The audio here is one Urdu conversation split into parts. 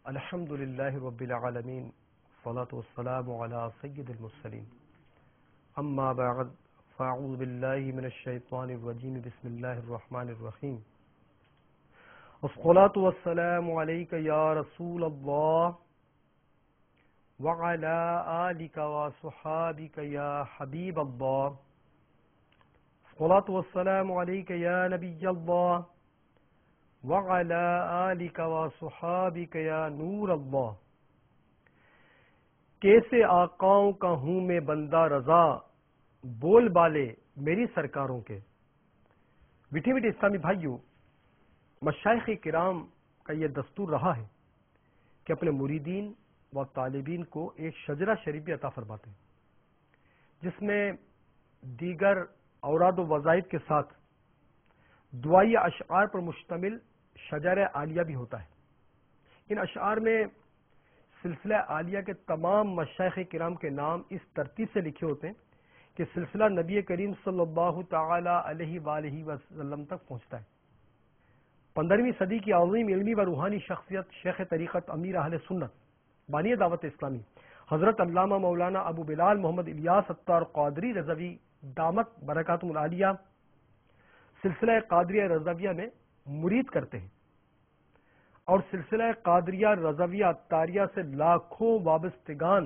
الحمد للہ رب العالمین والصلاة والسلام علی سید المرسلین اما بعد فاعوذ باللہ من الشیطان الرجیم بسم اللہ الرحمن الرحیم الصلاة والسلام علیک یا رسول اللہ وعلی آلک وصحابک یا حبیب اللہ الصلاة والسلام علیک یا نبی اللہ وعلی آلک وصحابک یا نور اللہ۔ کیسے آقاؤں کا ہوں میں بندہ رضا، بول بالے میری سرکاروں کے۔ میٹھے میٹھے اسلامی بھائیوں، مشائخ کرام کا یہ دستور رہا ہے کہ اپنے مریدین و طالبین کو ایک شجرہ شریفی عطا فرماتے ہیں، جس میں دیگر اوراد و وظائف کے ساتھ دعائی اشعار پر مشتمل شجر عالیہ بھی ہوتا ہے۔ ان اشعار میں سلسلہ عالیہ کے تمام مشائخ کرام کے نام اس ترتیب سے لکھے ہوتے ہیں کہ سلسلہ نبی کریم صلی اللہ تعالی علیہ وآلہ وسلم تک پہنچتا ہے۔ 15ویں صدی کی عظیم علمی و روحانی شخصیت شیخ طریقت امیر اہل سنت بانی دعوت اسلامی حضرت علامہ مولانا ابو بلال محمد الیاس اتار قادری رضوی دامت برکاتہم العالیہ سلسلہ قادریہ رضویہ میں مرید کرتے ہیں، اور سلسلہ قادریہ رضویہ اتاریہ سے لاکھوں وابستگان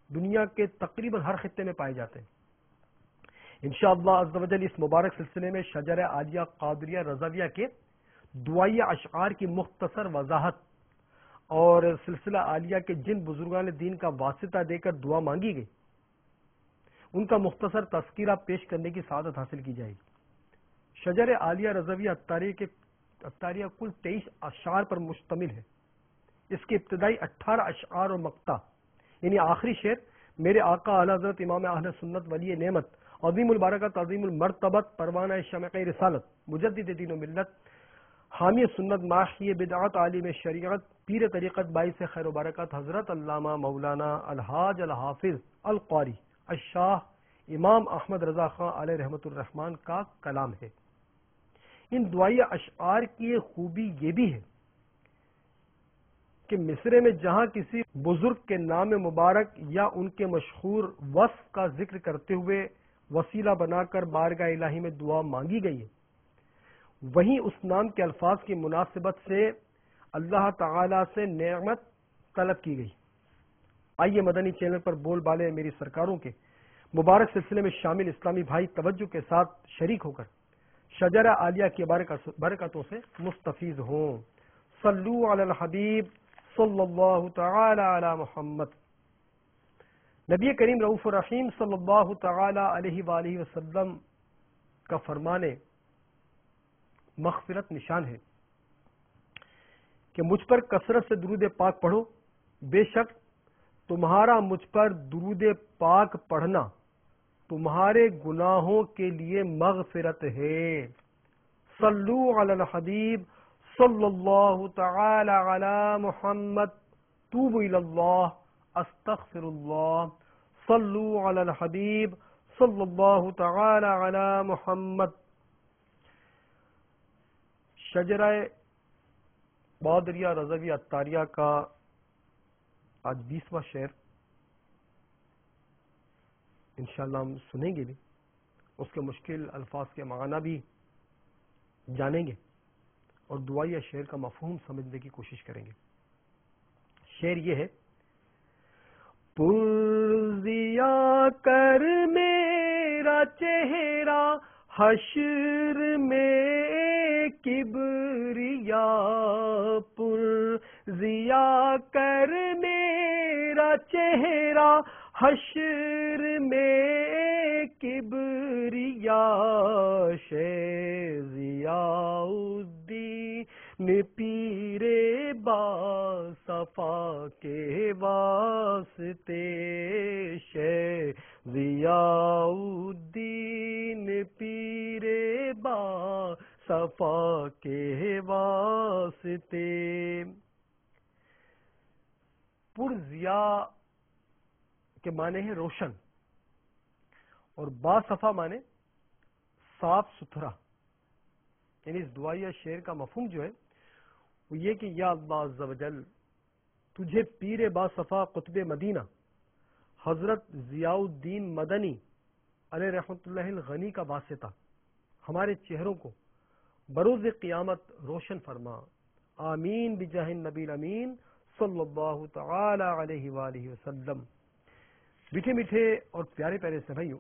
دنیا کے تقریباً ہر خطے میں پائے جاتے ہیں۔ انشاءاللہ عز و جل اس مبارک سلسلے میں شجر عالیہ قادریہ رضویہ کے دعائی اشعار کی مختصر وضاحت اور سلسلہ عالیہ کے جن بزرگان دین کا واسطہ دے کر دعا مانگی گئی ان کا مختصر تذکرہ پیش کرنے کی سعادت حاصل کی جائے گی۔ شجر عالیہ رضویہ اتاریہ کل 23 اشعار پر مشتمل ہے۔ اس کے ابتدائی 18 اشعار اور مقطع یعنی آخری شعر میرے آقا اعلی حضرت امام اہل سنت ولی نعمت عظیم البرکت عظیم المرتبت پروانہ شمع رسالت مجدد دین و ملت حامی سنت ماحی بدعت عالم شریعت پیر طریقت باعث خیر و برکت حضرت علامہ مولانا الحاج الحافظ القاری الشاہ امام احمد رضا خان علیہ رحمۃ الرحمن کا کلام ہے۔ ان دعائی اشعار کی خوبی یہ بھی ہے کہ مصرے میں جہاں کسی بزرگ کے نام مبارک یا ان کے مشہور وصف کا ذکر کرتے ہوئے وسیلہ بنا کر بارگاہ الہی میں دعا مانگی گئی ہے، وہیں اس نام کے الفاظ کی مناسبت سے اللہ تعالی سے نعمت طلب کی گئی۔ آئیے مدنی چینل پر بول بالے میری سرکاروں کے مبارک سلسلے میں شامل اسلامی بھائی توجہ کے ساتھ شریک ہو کر شجرہ عالیہ کی برکتوں سے مستفیض ہوں۔ صلو علی الحبیب صلی اللہ تعالی علی محمد۔ نبی کریم رؤوف الرحیم صلی اللہ تعالی علیہ وآلہ وسلم کا فرمان مغفرت نشان ہے کہ مجھ پر کثرت سے درود پاک پڑھو، بے شک تمہارا مجھ پر درود پاک پڑھنا تمہارے گناہوں کے لیے مغفرت ہے۔ صلو علی الحبیب صلی اللہ تعالی علی محمد، توب الی اللہ، استغفر اللہ۔ صلو علی الحبیب صلی اللہ تعالی علی محمد۔ شجرہ قادریہ رضویہ اتاریہ کا آج 20واں شعر انشاءاللہ ہم سنیں گے بھی، اس کے مشکل الفاظ کے معنی بھی جانیں گے اور دعائیہ شعر کا مفہوم سمجھنے کی کوشش کریں گے۔ شعر یہ ہے: پرزیا کر میرا چہرہ حشر میں کبریا، پرزیا کر میرا چہرہ حشر میں کبریا، شیخ ضیاء الدین پیر با صفا کے واسطے، شیخ ضیاء الدین پیر با صفا کے واسطے۔ پرزیا کے معنی ہے روشن، اور با صفا معنی صاف ستھرا۔ یعنی اس دعائیہ شعر کا مفہوم جو ہے وہ یہ کہ یا اللہ عز و جل تجھے پیر باصفا قطب مدینہ حضرت ضیاء الدین مدنی علیہ رحمۃ اللہ الغنی کا واسطہ ہمارے چہروں کو بروز قیامت روشن فرما، آمین بجاہ النبی الامین صلی اللہ تعالی علیہ وآلہ وسلم۔ میٹھے میٹھے اور پیارے پیارے سے بھائیوں،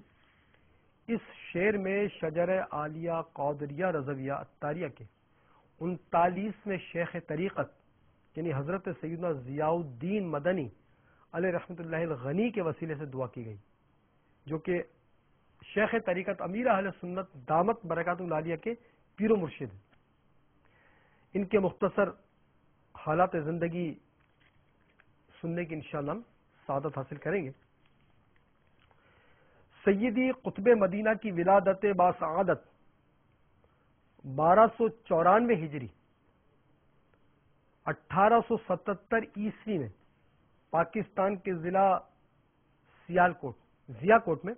اس شعر میں شجر عالیہ قادریہ رضویہ اتاریہ کے 39ویں شیخ طریقت یعنی حضرت سیدنا ضیاء الدین مدنی علیہ رحمۃ اللہ الغنی کے وسیلے سے دعا کی گئی، جو کہ شیخ طریقت امیر اہل سنت دامت برکات العالیہ کے پیر و مرشد ہیں۔ ان کے مختصر حالات زندگی سننے کی انشاءاللہ ہم سعادت حاصل کریں گے۔ سیدی قطب مدینہ کی ولادت باسعادت 1294 ہجری 1877 عیسوی میں پاکستان کے ضلع ضیا کوٹ میں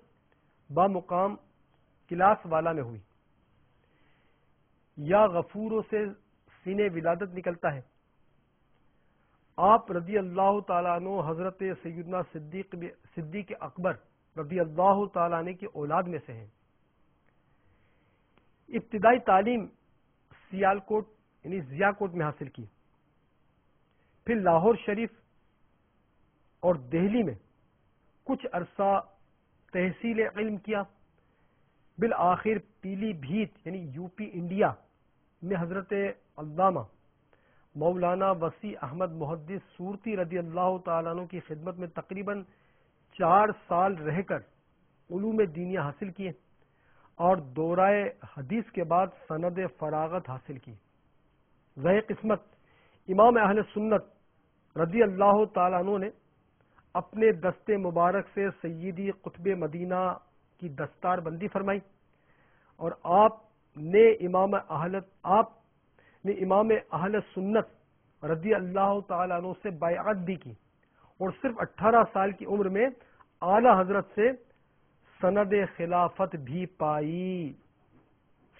بامقام کلاس والا میں ہوئی۔ یا غفوروں سے سینے ولادت نکلتا ہے۔ آپ رضی اللہ تعالیٰ عنہ حضرت سیدنا صدیق اکبر رضی اللہ تعالیٰ عنہ کی اولاد میں سے ہیں۔ ابتدائی تعلیم سیالکوٹ یعنی ضیا کوٹ میں حاصل کی، پھر لاہور شریف اور دہلی میں کچھ عرصہ تحصیل علم کیا، بالآخر پیلی بھیت یعنی یو پی انڈیا میں حضرت علامہ مولانا وسیع احمد محدث سورتی رضی اللہ تعالیٰ عنہ کی خدمت میں تقریباً 4 سال رہ کر علوم دینیہ حاصل کیے اور دورہ حدیث کے بعد سند فراغت حاصل کی۔ ذہ قسمت امام اہل سنت رضی اللہ تعالیٰ عنہ نے اپنے دست مبارک سے سیدی قطب مدینہ کی دستار بندی فرمائی اور آپ نے امام اہل سنت رضی اللہ تعالیٰ عنہ سے بیعت بھی کی اور صرف 18 سال کی عمر میں اعلی حضرت سے سند خلافت بھی پائی۔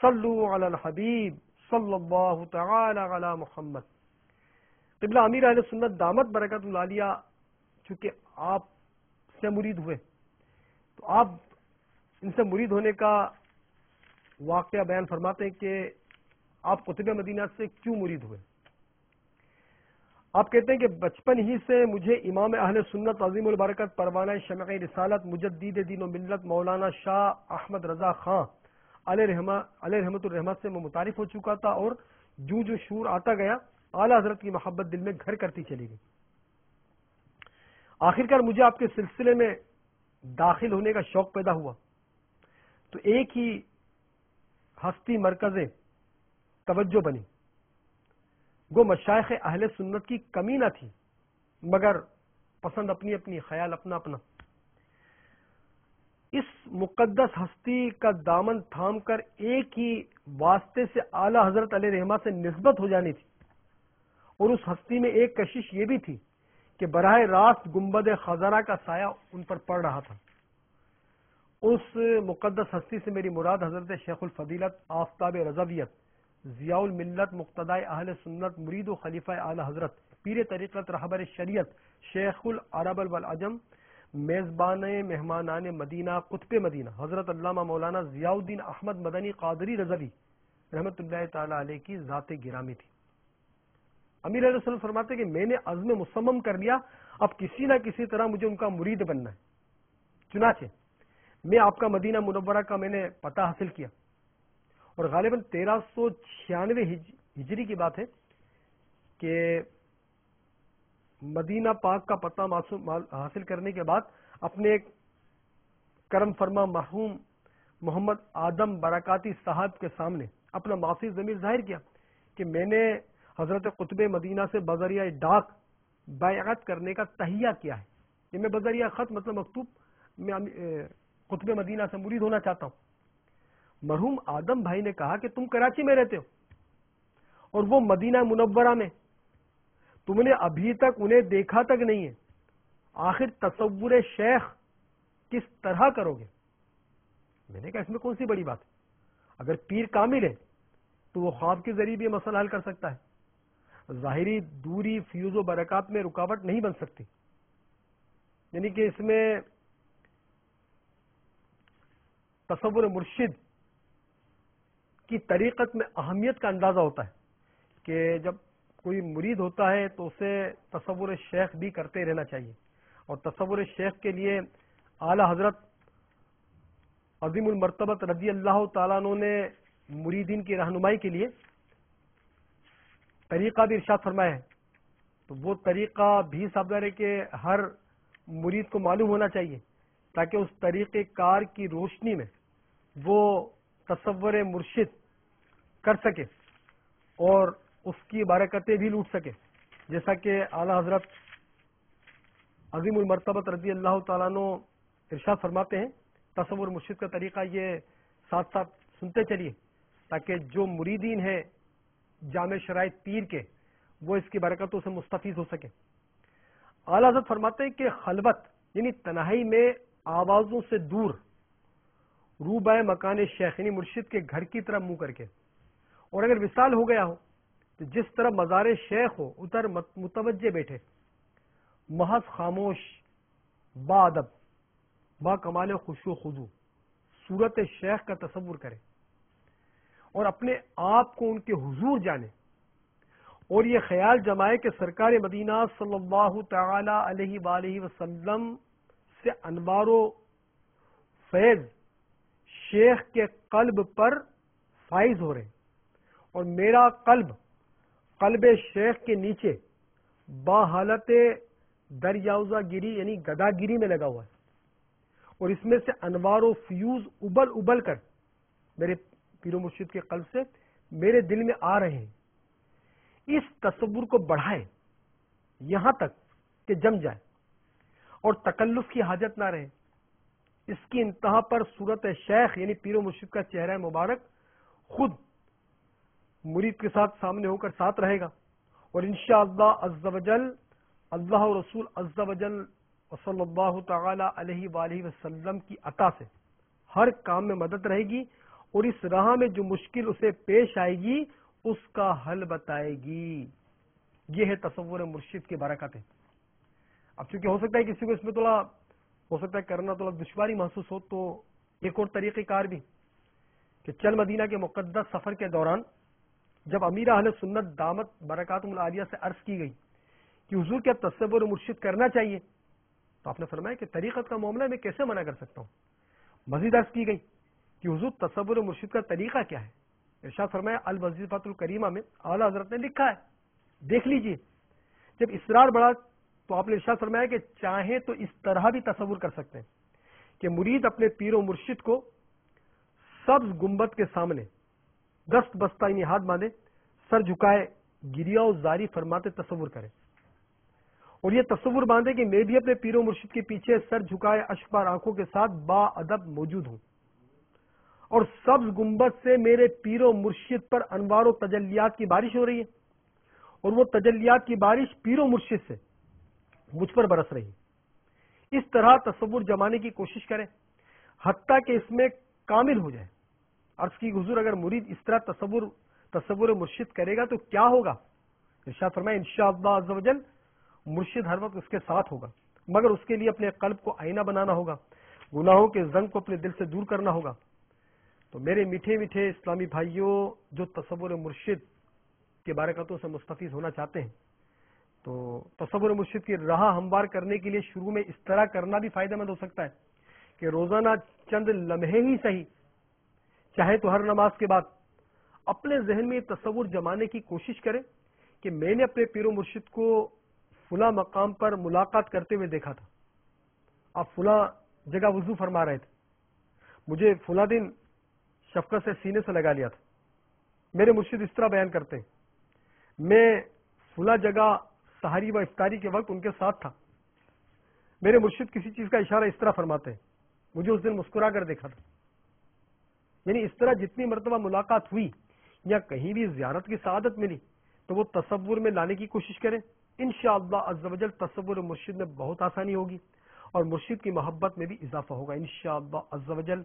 صلو علی الحبیب صلی اللہ تعالی علی محمد۔ قبلہ امیر اہل سنت دامت برکات العالیہ چونکہ آپ سے مرید ہوئے تو آپ ان سے مرید ہونے کا واقعہ بیان فرماتے ہیں کہ آپ قطب مدینہ سے کیوں مرید ہوئے۔ آپ کہتے ہیں کہ بچپن ہی سے مجھے امام اہل سنت عظیم البرکت پروانہ شمع رسالت مجدد دین و ملت مولانا شاہ احمد رضا خان علیہ رحمت الرحمت سے میں متعارف ہو چکا تھا اور جو شعور آتا گیا اعلی حضرت کی محبت دل میں گھر کرتی چلی گئی۔ آخرکار مجھے آپ کے سلسلے میں داخل ہونے کا شوق پیدا ہوا تو ایک ہی ہستی مرکز توجہ بنی، گو مشائخ اہل سنت کی کمی نہ تھی مگر پسند اپنی اپنی، خیال اپنا اپنا۔ اس مقدس ہستی کا دامن تھام کر ایک ہی واسطے سے اعلی حضرت علیہ رحمہ سے نسبت ہو جانی تھی، اور اس ہستی میں ایک کشش یہ بھی تھی کہ براہ راست گنبد خزرہ کا سایہ ان پر پڑ رہا تھا۔ اس مقدس ہستی سے میری مراد حضرت شیخ الفضیلت آفتاب رضویت ضیاء الملت مقتدائے اہل سنت مرید و خلیفہ اعلی حضرت پیر طریقت رہبر شریعت شیخ العرب والعجم میزبان مہمانان مدینہ قطب مدینہ حضرت علامہ مولانا ضیاء الدین احمد مدنی قادری رضوی رحمت اللہ تعالی علیہ کی ذات گرامی تھی۔ امیر علیہ السلام فرماتے کہ میں نے عزم مصمم کر لیا، اب کسی نہ کسی طرح مجھے ان کا مرید بننا ہے۔ چنانچہ میں آپ کا مدینہ منورہ کا میں نے پتہ حاصل کیا اور غالباً 1396 ہجری کی بات ہے کہ مدینہ پاک کا پتہ حاصل کرنے کے بعد اپنے ایک کرم فرما مرحوم محمد آدم برکاتی صاحب کے سامنے اپنا معافی ضمیر ظاہر کیا کہ میں نے حضرت قطب مدینہ سے بذریعہ ڈاک بیعت کرنے کا تہیہ کیا ہے۔ یہ میں بذریعہ خط مطلب مکتوب میں قطب مدینہ سے مرید ہونا چاہتا ہوں۔ مرحوم آدم بھائی نے کہا کہ تم کراچی میں رہتے ہو اور وہ مدینہ منورہ میں، تم نے ابھی تک انہیں دیکھا تک نہیں ہے، آخر تصور شیخ کس طرح کرو گے؟ میں نے کہا اس میں کون سی بڑی بات ہے، اگر پیر کامل ہے تو وہ خواب کے ذریعے بھی یہ مسئلہ حل کر سکتا ہے۔ ظاہری دوری فیوز و برکات میں رکاوٹ نہیں بن سکتی، یعنی کہ اس میں تصور مرشد کی طریقت میں اہمیت کا اندازہ ہوتا ہے کہ جب کوئی مرید ہوتا ہے تو اسے تصور شیخ بھی کرتے رہنا چاہیے، اور تصور شیخ کے لیے اعلی حضرت عظیم المرتبت رضی اللہ تعالیٰ عنہ نے مریدین کی رہنمائی کے لیے طریقہ بھی ارشاد فرمایا ہے، تو وہ طریقہ بھی صاحب ہے کہ ہر مرید کو معلوم ہونا چاہیے تاکہ اس طریقہ کار کی روشنی میں وہ تصور مرشد کر سکے اور اس کی برکتیں بھی لوٹ سکے، جیسا کہ اعلی حضرت عظیم المرتبت رضی اللہ تعالیٰ عنہ ارشاد فرماتے ہیں۔ تصور مرشد کا طریقہ یہ ساتھ ساتھ سنتے چلیے تاکہ جو مریدین ہیں جامع شرائط پیر کے وہ اس کی برکتوں سے مستفید ہو سکے۔ اعلی حضرت فرماتے ہیں کہ خلوت یعنی تنہائی میں آوازوں سے دور روبہ مکان شیخ یعنی مرشد کے گھر کی طرف منہ کر کے، اور اگر وصال ہو گیا ہو تو جس طرح مزار شیخ ہو ادھر متوجہ بیٹھے، محض خاموش، با ادب، با کمال خشوع و خضوع صورت شیخ کا تصور کرے اور اپنے آپ کو ان کے حضور جانے، اور یہ خیال جمائے کہ سرکار مدینہ صلی اللہ تعالی علیہ وآلہ وسلم سے انوار و فیض شیخ کے قلب پر فائز ہو رہے ہیں، اور میرا قلب شیخ کے نیچے با حالت دریاوزہ گیری یعنی گدا گیری میں لگا ہوا ہے، اور اس میں سے انوار و فیوز ابل کر میرے پیر و مرشد کے قلب سے میرے دل میں آ رہے ہیں۔ اس تصور کو بڑھائے یہاں تک کہ جم جائے اور تکلف کی حاجت نہ رہے۔ اس کی انتہا پر صورت شیخ یعنی پیر و مرشد کا چہرہ مبارک خود مرید کے ساتھ سامنے ہو کر ساتھ رہے گا، اور انشاءاللہ عز و جل اللہ و رسول عز و جل صلی اللہ تعالی علیہ وآلہ وسلم کی عطا سے ہر کام میں مدد رہے گی، اور اس راہ میں جو مشکل اسے پیش آئے گی اس کا حل بتائے گی۔ یہ ہے تصور مرشد کی برکتیں۔ اب چونکہ ہو سکتا ہے کسی کو اس میں تھوڑا ہو سکتا ہے کرنا تھوڑا دشواری محسوس ہو، تو ایک اور طریقہ کار بھی کہ چل مدینہ کے مقدس سفر کے دوران جب امیر اہل سنت دامت برکاتہم العالیہ سے عرض کی گئی کہ حضور کیا تصور مرشد کرنا چاہیے، تو آپ نے فرمایا کہ طریقت کا معاملہ میں کیسے منع کر سکتا ہوں۔ مزید عرض کی گئی کہ حضور تصور مرشد کا طریقہ کیا ہے، ارشاد فرمایا الوظیفۃ الکریمہ میں اعلی حضرت نے لکھا ہے، دیکھ لیجئے۔ جب اصرار بڑھا تو آپ نے ارشاد فرمایا کہ چاہیں تو اس طرح بھی تصور کر سکتے ہیں کہ مرید اپنے پیر و مرشد کو سبز گنبد کے سامنے دست بستہ یعنی ہاتھ باندھے سر جھکائے گریا و زاری فرماتے تصور کرے، اور یہ تصور باندھے کہ میں بھی اپنے پیر و مرشد کے پیچھے سر جھکائے اشکبار آنکھوں کے ساتھ با ادب موجود ہوں، اور سبز گنبد سے میرے پیر و مرشد پر انوار و تجلیات کی بارش ہو رہی ہے، اور وہ تجلیات کی بارش پیر و مرشد سے مجھ پر برس رہی ہے۔ اس طرح تصور جمانے کی کوشش کریں حتیٰ کہ اس میں کامل ہو جائے۔ عرض کی حضور اگر مرید اس طرح تصور مرشد کرے گا تو کیا ہوگا؟ ارشاد فرمایا انشاءاللہ عز و جل مرشد ہر وقت اس کے ساتھ ہوگا، مگر اس کے لیے اپنے قلب کو آئینہ بنانا ہوگا، گناہوں کے زنگ کو اپنے دل سے دور کرنا ہوگا۔ تو میرے میٹھے میٹھے اسلامی بھائیوں، جو تصور مرشد کے برکتوں سے مستفید ہونا چاہتے ہیں تو تصور مرشد کی راہ ہموار کرنے کے لیے شروع میں اس طرح کرنا بھی فائدہ مند ہو سکتا ہے کہ روزانہ چند لمحے ہی صحیح، چاہے تو ہر نماز کے بعد اپنے ذہن میں تصور جمانے کی کوشش کریں کہ میں نے اپنے پیر و مرشد کو فلاں مقام پر ملاقات کرتے ہوئے دیکھا تھا، آپ فلاں جگہ وضو فرما رہے تھے، مجھے فلاں دن شفقت سے سینے سے لگا لیا تھا، میرے مرشد اس طرح بیان کرتے ہیں، میں فلاں جگہ سحری و افطاری کے وقت ان کے ساتھ تھا، میرے مرشد کسی چیز کا اشارہ اس طرح فرماتے ہیں، مجھے اس دن مسکرا کر دیکھا تھا۔ یعنی اس طرح جتنی مرتبہ ملاقات ہوئی یا کہیں بھی زیارت کی سعادت ملی تو وہ تصور میں لانے کی کوشش کریں، انشاءاللہ عز و جل تصور مرشد میں بہت آسانی ہوگی اور مرشد کی محبت میں بھی اضافہ ہوگا انشاءاللہ عز و جل۔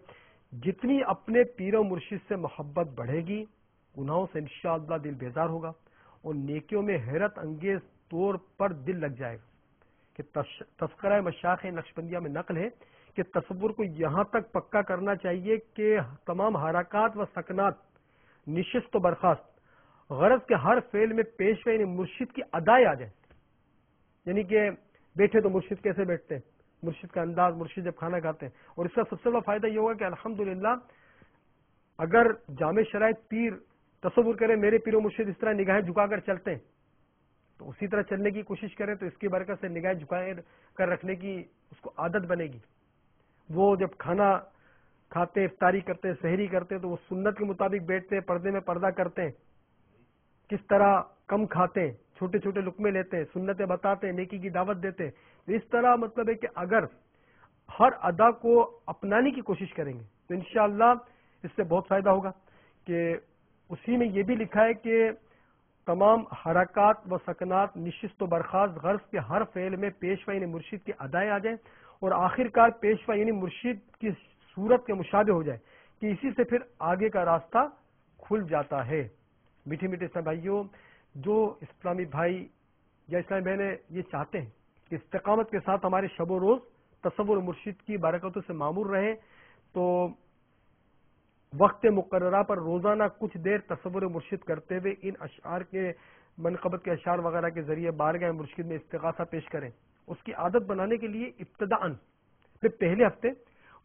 جتنی اپنے پیر و مرشد سے محبت بڑھے گی گناہوں سے انشاءاللہ دل بیزار ہوگا اور نیکیوں میں حیرت انگیز طور پر دل لگ جائے گا. کہ تذکرہ مشائخ نقشبندیہ میں نقل ہے کہ تصور کو یہاں تک پکا کرنا چاہیے کہ تمام حرکات و سکنات، نشست و برخاست، غرض کے ہر فعل میں پیشوا یعنی مرشد کی ادائیں آ جائیں. یعنی کہ بیٹھے تو مرشد کیسے بیٹھتے ہیں، مرشد کا انداز، مرشد جب کھانا کھاتے ہیں. اور اس کا سب سے بڑا فائدہ یہ ہوگا کہ الحمدللہ اگر جامع شرائط پیر تصور کریں میرے پیر و مرشد اس طرح نگاہیں جھکا کر چلتے ہیں تو اسی طرح چلنے کی کوشش کریں تو اس کی برکت سے نگاہیں جھکائے کر رکھنے کی اس کو عادت بنے گی. وہ جب کھانا کھاتے ہیں، افطاری کرتے ہیں، سحری کرتے ہیں تو وہ سنت کے مطابق بیٹھتے ہیں، پردے میں پردہ کرتے ہیں، کس طرح کم کھاتے ہیں، چھوٹے چھوٹے لقمے لیتے ہیں، سنتیں بتاتے ہیں، نیکی کی دعوت دیتے ہیں. تو اس طرح مطلب ہے کہ اگر ہر ادا کو اپنانے کی کوشش کریں گے تو انشاءاللہ اس سے بہت فائدہ ہوگا. کہ اسی میں یہ بھی لکھا ہے کہ تمام حرکات و سکنات، نشست و برخاست، غرض کے ہر فعل میں پیشوا یعنی مرشد کی ادائیں آ جائیں اور آخر کار پیشوا یعنی مرشد کی صورت کے مشابہ ہو جائے کہ اسی سے پھر آگے کا راستہ کھل جاتا ہے. میٹھے میٹھے اسلامی بھائیوں، جو اسلامی بھائی یا اسلامی بہنیں یہ چاہتے ہیں کہ استقامت کے ساتھ ہمارے شب و روز تصور مرشد کی برکتوں سے معمور رہیں تو وقت مقررہ پر روزانہ کچھ دیر تصور مرشد کرتے ہوئے ان اشعار کے منقبت کے اشعار وغیرہ کے ذریعے بارگاہ مرشد میں استغاثہ پیش کریں. اس کی عادت بنانے کے لیے ابتداءً پھر پہلے ہفتے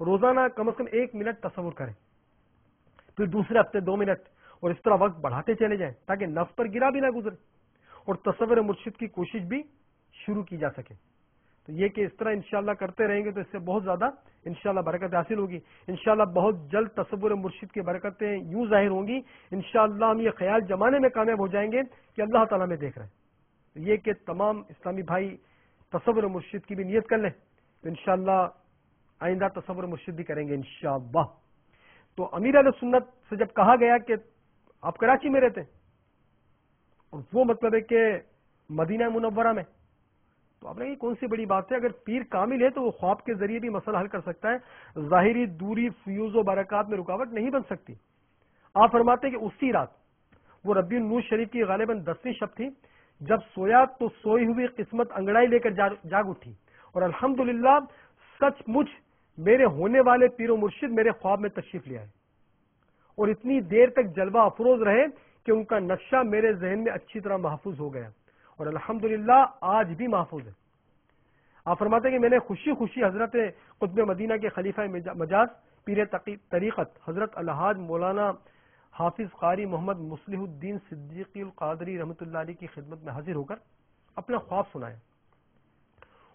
روزانہ کم از کم 1 منٹ تصور کریں، پھر دوسرے ہفتے 2 منٹ، اور اس طرح وقت بڑھاتے چلے جائیں تاکہ نفس پر گرا بھی نہ گزرے اور تصور مرشد کی کوشش بھی شروع کی جا سکے. تو یہ کہ اس طرح انشاءاللہ کرتے رہیں گے تو اس سے بہت زیادہ انشاءاللہ برکت حاصل ہوگی. انشاءاللہ بہت جلد تصور مرشد کی برکتیں یوں ظاہر ہوں گی، انشاءاللہ ہم یہ خیال جمانے میں کامیاب ہو جائیں گے کہ اللہ تعالیٰ میں دیکھ رہے ہیں. تو یہ کہ تمام اسلامی بھائی تصور مرشد کی بھی نیت کر لیں تو انشاءاللہ آئندہ تصور مرشد بھی کریں گے انشاءاللہ. تو امیر اہل سنت سے جب کہا گیا کہ آپ کراچی میں رہتے ہیں اور وہ مطلب ہے کہ مدینہ منورہ میں، تو آپ نے کون سی بڑی بات ہے، اگر پیر کامل ہے تو وہ خواب کے ذریعے بھی مسئلہ حل کر سکتا ہے، ظاہری دوری فیوز و برکات میں رکاوٹ نہیں بن سکتی. آپ فرماتے ہیں کہ اسی رات وہ ربیع النور شریف کی غالباً 10ویں شب تھی، جب سویا تو سوئی ہوئی قسمت انگڑائی لے کر جاگ اٹھی اور الحمدللہ سچ مچ میرے ہونے والے پیر و مرشد میرے خواب میں تشریف لے آئے اور اتنی دیر تک جلوہ افروز رہے کہ ان کا نقشہ میرے ذہن میں اچھی طرح محفوظ ہو گیا اور الحمدللہ آج بھی محفوظ ہے. آپ فرماتے ہیں کہ میں نے خوشی خوشی حضرت قطب مدینہ کے خلیفہ مجاز پیر طریقت حضرت الحاج مولانا حافظ قاری محمد مصلح الدین صدیقی القادری رحمۃ اللہ علیہ کی خدمت میں حاضر ہو کر اپنا خواب سنایا.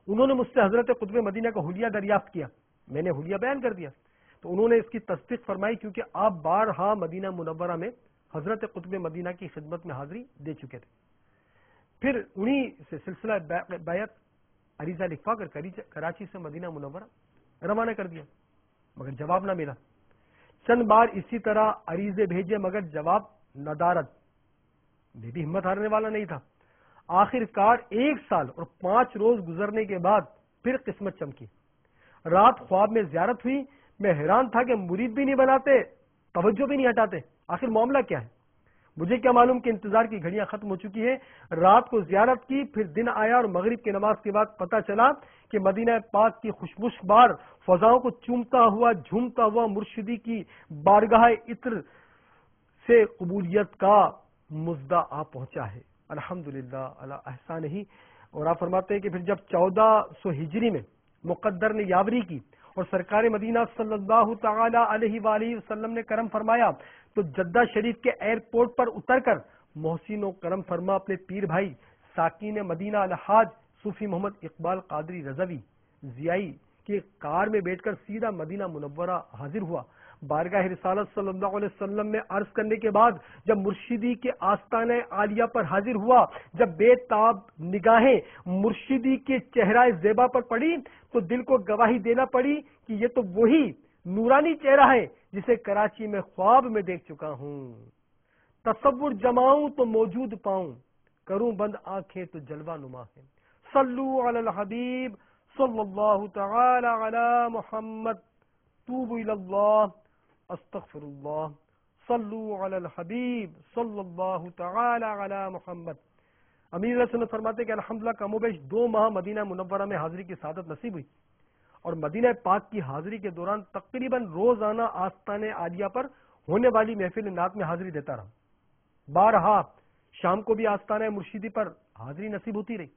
انہوں نے مجھ سے حضرت قطب مدینہ کا حلیہ دریافت کیا، میں نے حلیہ بیان کر دیا تو انہوں نے اس کی تصدیق فرمائی کیونکہ آپ بارہا مدینہ منورہ میں حضرت قطب مدینہ کی خدمت میں حاضری دے چکے تھے. پھر انہی سے سلسلہ بیعت عریضہ لکھوا کر کراچی سے مدینہ منورہ روانہ کر دیا مگر جواب نہ ملا. چند بار اسی طرح عریضے بھیجے مگر جواب ندارد، میں بھی ہمت ہارنے والا نہیں تھا. آخر کار 1 سال اور 5 روز گزرنے کے بعد پھر قسمت چمکی. رات خواب میں زیارت ہوئی، میں حیران تھا کہ مرید بھی نہیں بناتے، توجہ بھی نہیں ہٹاتے، آخر معاملہ کیا ہے. مجھے کیا معلوم کہ انتظار کی گھڑیاں ختم ہو چکی ہیں. رات کو زیارت کی، پھر دن آیا اور مغرب کی نماز کے بعد پتہ چلا کہ مدینہ پاک کی خوشبوش بار فضاؤں کو چومتا ہوا جھومتا ہوا مرشدی کی بارگاہ عطر سے قبولیت کا مزدہ آ پہنچا ہے. الحمدللہ علی احسان ہی. اور آپ فرماتے ہیں کہ پھر جب 1400 ہجری میں مقدر نے یاوری کی اور سرکار مدینہ صلی اللہ تعالی علیہ وآلہ وسلم نے کرم فرمایا تو جدہ شریف کے ایئرپورٹ پر اتر کر محسن و کرم فرما اپنے پیر بھائی ساکین مدینہ الحاج صوفی محمد اقبال قادری رضوی ضیائی کی کار میں بیٹھ کر سیدھا مدینہ منورہ حاضر ہوا. بارگاہ رسالت صلی اللہ علیہ وسلم میں عرض کرنے کے بعد جب مرشدی کے آستانہ عالیہ پر حاضر ہوا، جب بے تاب نگاہیں مرشدی کے چہرہ زیبا پر پڑی تو دل کو گواہی دینا پڑی کہ یہ تو وہی نورانی چہرہ ہے جسے کراچی میں خواب میں دیکھ چکا ہوں. تصور جماؤں تو موجود پاؤں، کروں بند آنکھیں تو جلوہ نما ہے. صلو علی الحبیب صلی اللہ تعالی علی محمد. توبوا الی اللہ، استغفر اللہ، صلو علی الحبیب صلی اللہ تعالی علی محمد۔ امیر علیہ سنت فرماتے کہ الحمدللہ کم و بیش 2 ماہ مدینہ منورہ میں حاضری کی سعادت نصیب ہوئی، اور مدینہ پاک کی حاضری کے دوران تقریباً روزانہ آستان عالیہ پر ہونے والی محفل نعت میں حاضری دیتا رہا۔ بارہا شام کو بھی آستانہ مرشدی پر حاضری نصیب ہوتی رہی۔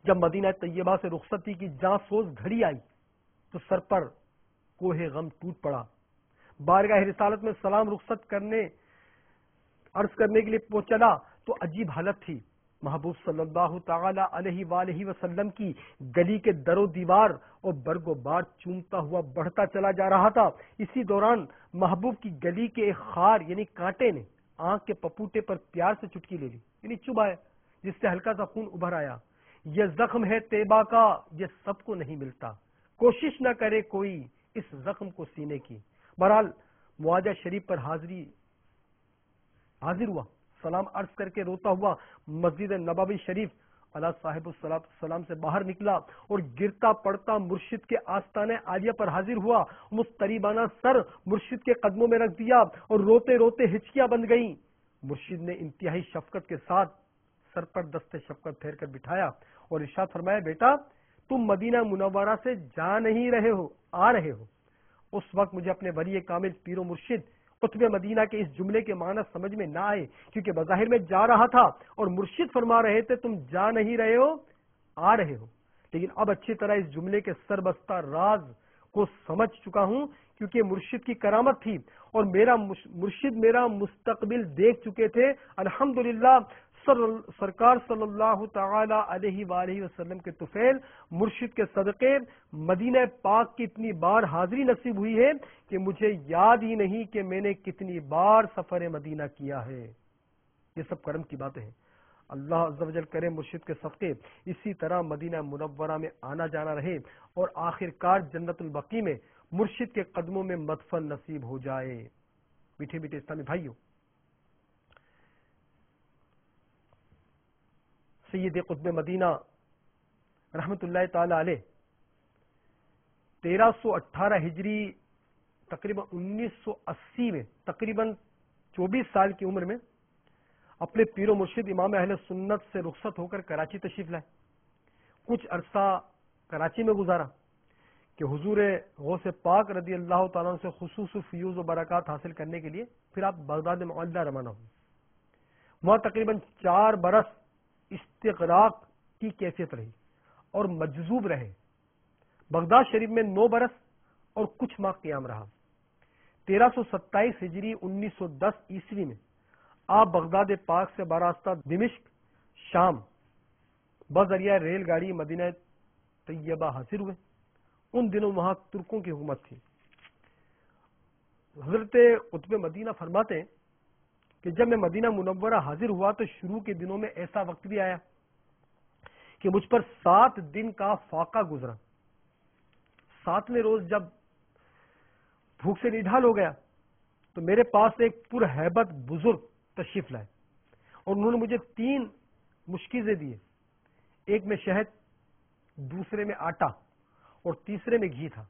جب مدینہ طیبہ سے رخصتی کی جاں سوز گھڑی آئی تو سر پر کوہ غم ٹوٹ پڑا۔ بارگاہ رسالت میں سلام رخصت کرنے عرض کرنے کے لیے چلا تو عجیب حالت تھی۔ محبوب صلی اللہ تعالی علیہ وآلہ وسلم کی گلی کے در و دیوار اور برگ و بار چومتا ہوا بڑھتا چلا جا رہا تھا۔ اسی دوران محبوب کی گلی کے ایک خار یعنی کانٹے نے آنکھ کے پپوٹے پر پیار سے چٹکی لے لی، یعنی چبھایا، جس سے ہلکا سا خون ابھر آیا۔ یہ زخم ہے طیبہ کا، یہ سب کو نہیں ملتا، کوشش نہ کرے کوئی اس زخم کو سینے کی۔ بہرحال معاہدہ شریف پر حاضر ہوا، سلام عرض کر کے روتا ہوا مسجد نبوی شریف اللہ صاحب السلام سے باہر نکلا اور گرتا پڑتا مرشد کے آستانے عالیہ پر حاضر ہوا۔ مضطربانہ سر مرشد کے قدموں میں رکھ دیا اور روتے روتے ہچکیاں بند گئیں۔ مرشد نے انتہائی شفقت کے ساتھ سر پر دست شفقت پھیر کر بٹھایا اور ارشاد فرمایا، بیٹا تم مدینہ منورہ سے جا نہیں رہے ہو، آ رہے ہو۔ اس وقت مجھے اپنے ولی کامل پیر و مرشد قطب مدینہ کے اس جملے کے معنی سمجھ میں نہ آئے، کیونکہ بظاہر میں جا رہا تھا اور مرشد فرما رہے تھے تم جا نہیں رہے ہو، آ رہے ہو۔ لیکن اب اچھی طرح اس جملے کے سربستہ راز کو سمجھ چکا ہوں، کیونکہ مرشد کی کرامت تھی اور مرشد میرا مستقبل دیکھ چکے تھے۔ الحمدللہ سرکار صلی اللہ تعالی علیہ وآلہ وسلم کے طفیل مرشد کے صدقے مدینہ پاک کی اتنی بار حاضری نصیب ہوئی ہے کہ مجھے یاد ہی نہیں کہ میں نے کتنی بار سفر مدینہ کیا ہے۔ یہ سب کرم کی باتیں ہیں۔ اللہ عز و جل کرے مرشد کے صدقے اسی طرح مدینہ منورہ میں آنا جانا رہے اور آخر کار جنت البقیع میں مرشد کے قدموں میں مدفن نصیب ہو جائے۔ میٹھے میٹھے اسلامی بھائیوں، سید قطب مدینہ رحمت اللہ تعالی علیہ 1318 ہجری تقریباً 1980 میں تقریباً 24 سال کی عمر میں اپنے پیر و مرشد امام اہل سنت سے رخصت ہو کر کراچی تشریف لائے۔ کچھ عرصہ کراچی میں گزارا کہ حضور غوث پاک رضی اللہ تعالیٰ عنہ سے خصوصی فیوز و برکات حاصل کرنے کے لیے پھر آپ بغداد معلیٰ روانہ ہوئے۔ وہاں تقریباً 4 برس استغراق کی کیفیت رہی اور مجذوب رہے۔ بغداد شریف میں 9 برس اور کچھ ماہ قیام رہا۔ 1327 ہجری 1910 عیسوی میں آپ بغداد پاک سے براستہ دمشق شام بذریعہ ریل گاڑی مدینہ طیبہ حاضر ہوئے۔ ان دنوں وہاں ترکوں کی حکومت تھی۔ حضرت قطب مدینہ فرماتے ہیں کہ جب میں مدینہ منورہ حاضر ہوا تو شروع کے دنوں میں ایسا وقت بھی آیا کہ مجھ پر 7 دن کا فاقہ گزرا۔ 7ویں روز جب بھوک سے نڈھال ہو گیا تو میرے پاس ایک پرہیبت بزرگ تشریف لائے اور انہوں نے مجھے 3 مشکیزیں دیے۔ ایک میں شہد، دوسرے میں آٹا اور تیسرے میں گھی تھا۔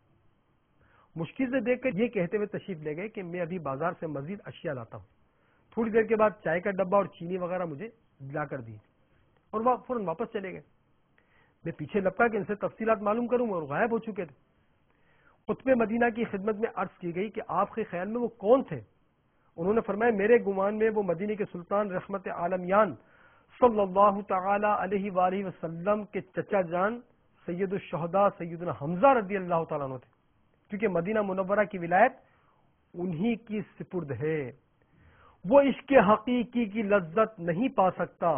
مشکیزیں دیکھ کر یہ کہتے ہوئے تشریف لے گئے کہ میں ابھی بازار سے مزید اشیاء لاتا ہوں۔ تھوڑی دیر کے بعد چائے کا ڈبہ اور چینی وغیرہ مجھے لا کر دی اور وہ فوراً واپس چلے گئے۔ میں پیچھے لپکا کہ ان سے تفصیلات معلوم کروں اور غائب ہو چکے تھے۔ قطب مدینہ کی خدمت میں عرض کی گئی کہ آپ کے خیال میں وہ کون تھے؟ انہوں نے فرمایا میرے گمان میں وہ مدینے کے سلطان رحمت عالمیان صلی اللہ تعالی علیہ وآلہ وسلم کے چچا جان سید الشہداء سیدنا حمزہ رضی اللہ تعالیٰ عنہ تھے، کیونکہ مدینہ منورہ کی ولایت انہی کی سپرد ہے۔ وہ عشق حقیقی کی لذت نہیں پا سکتا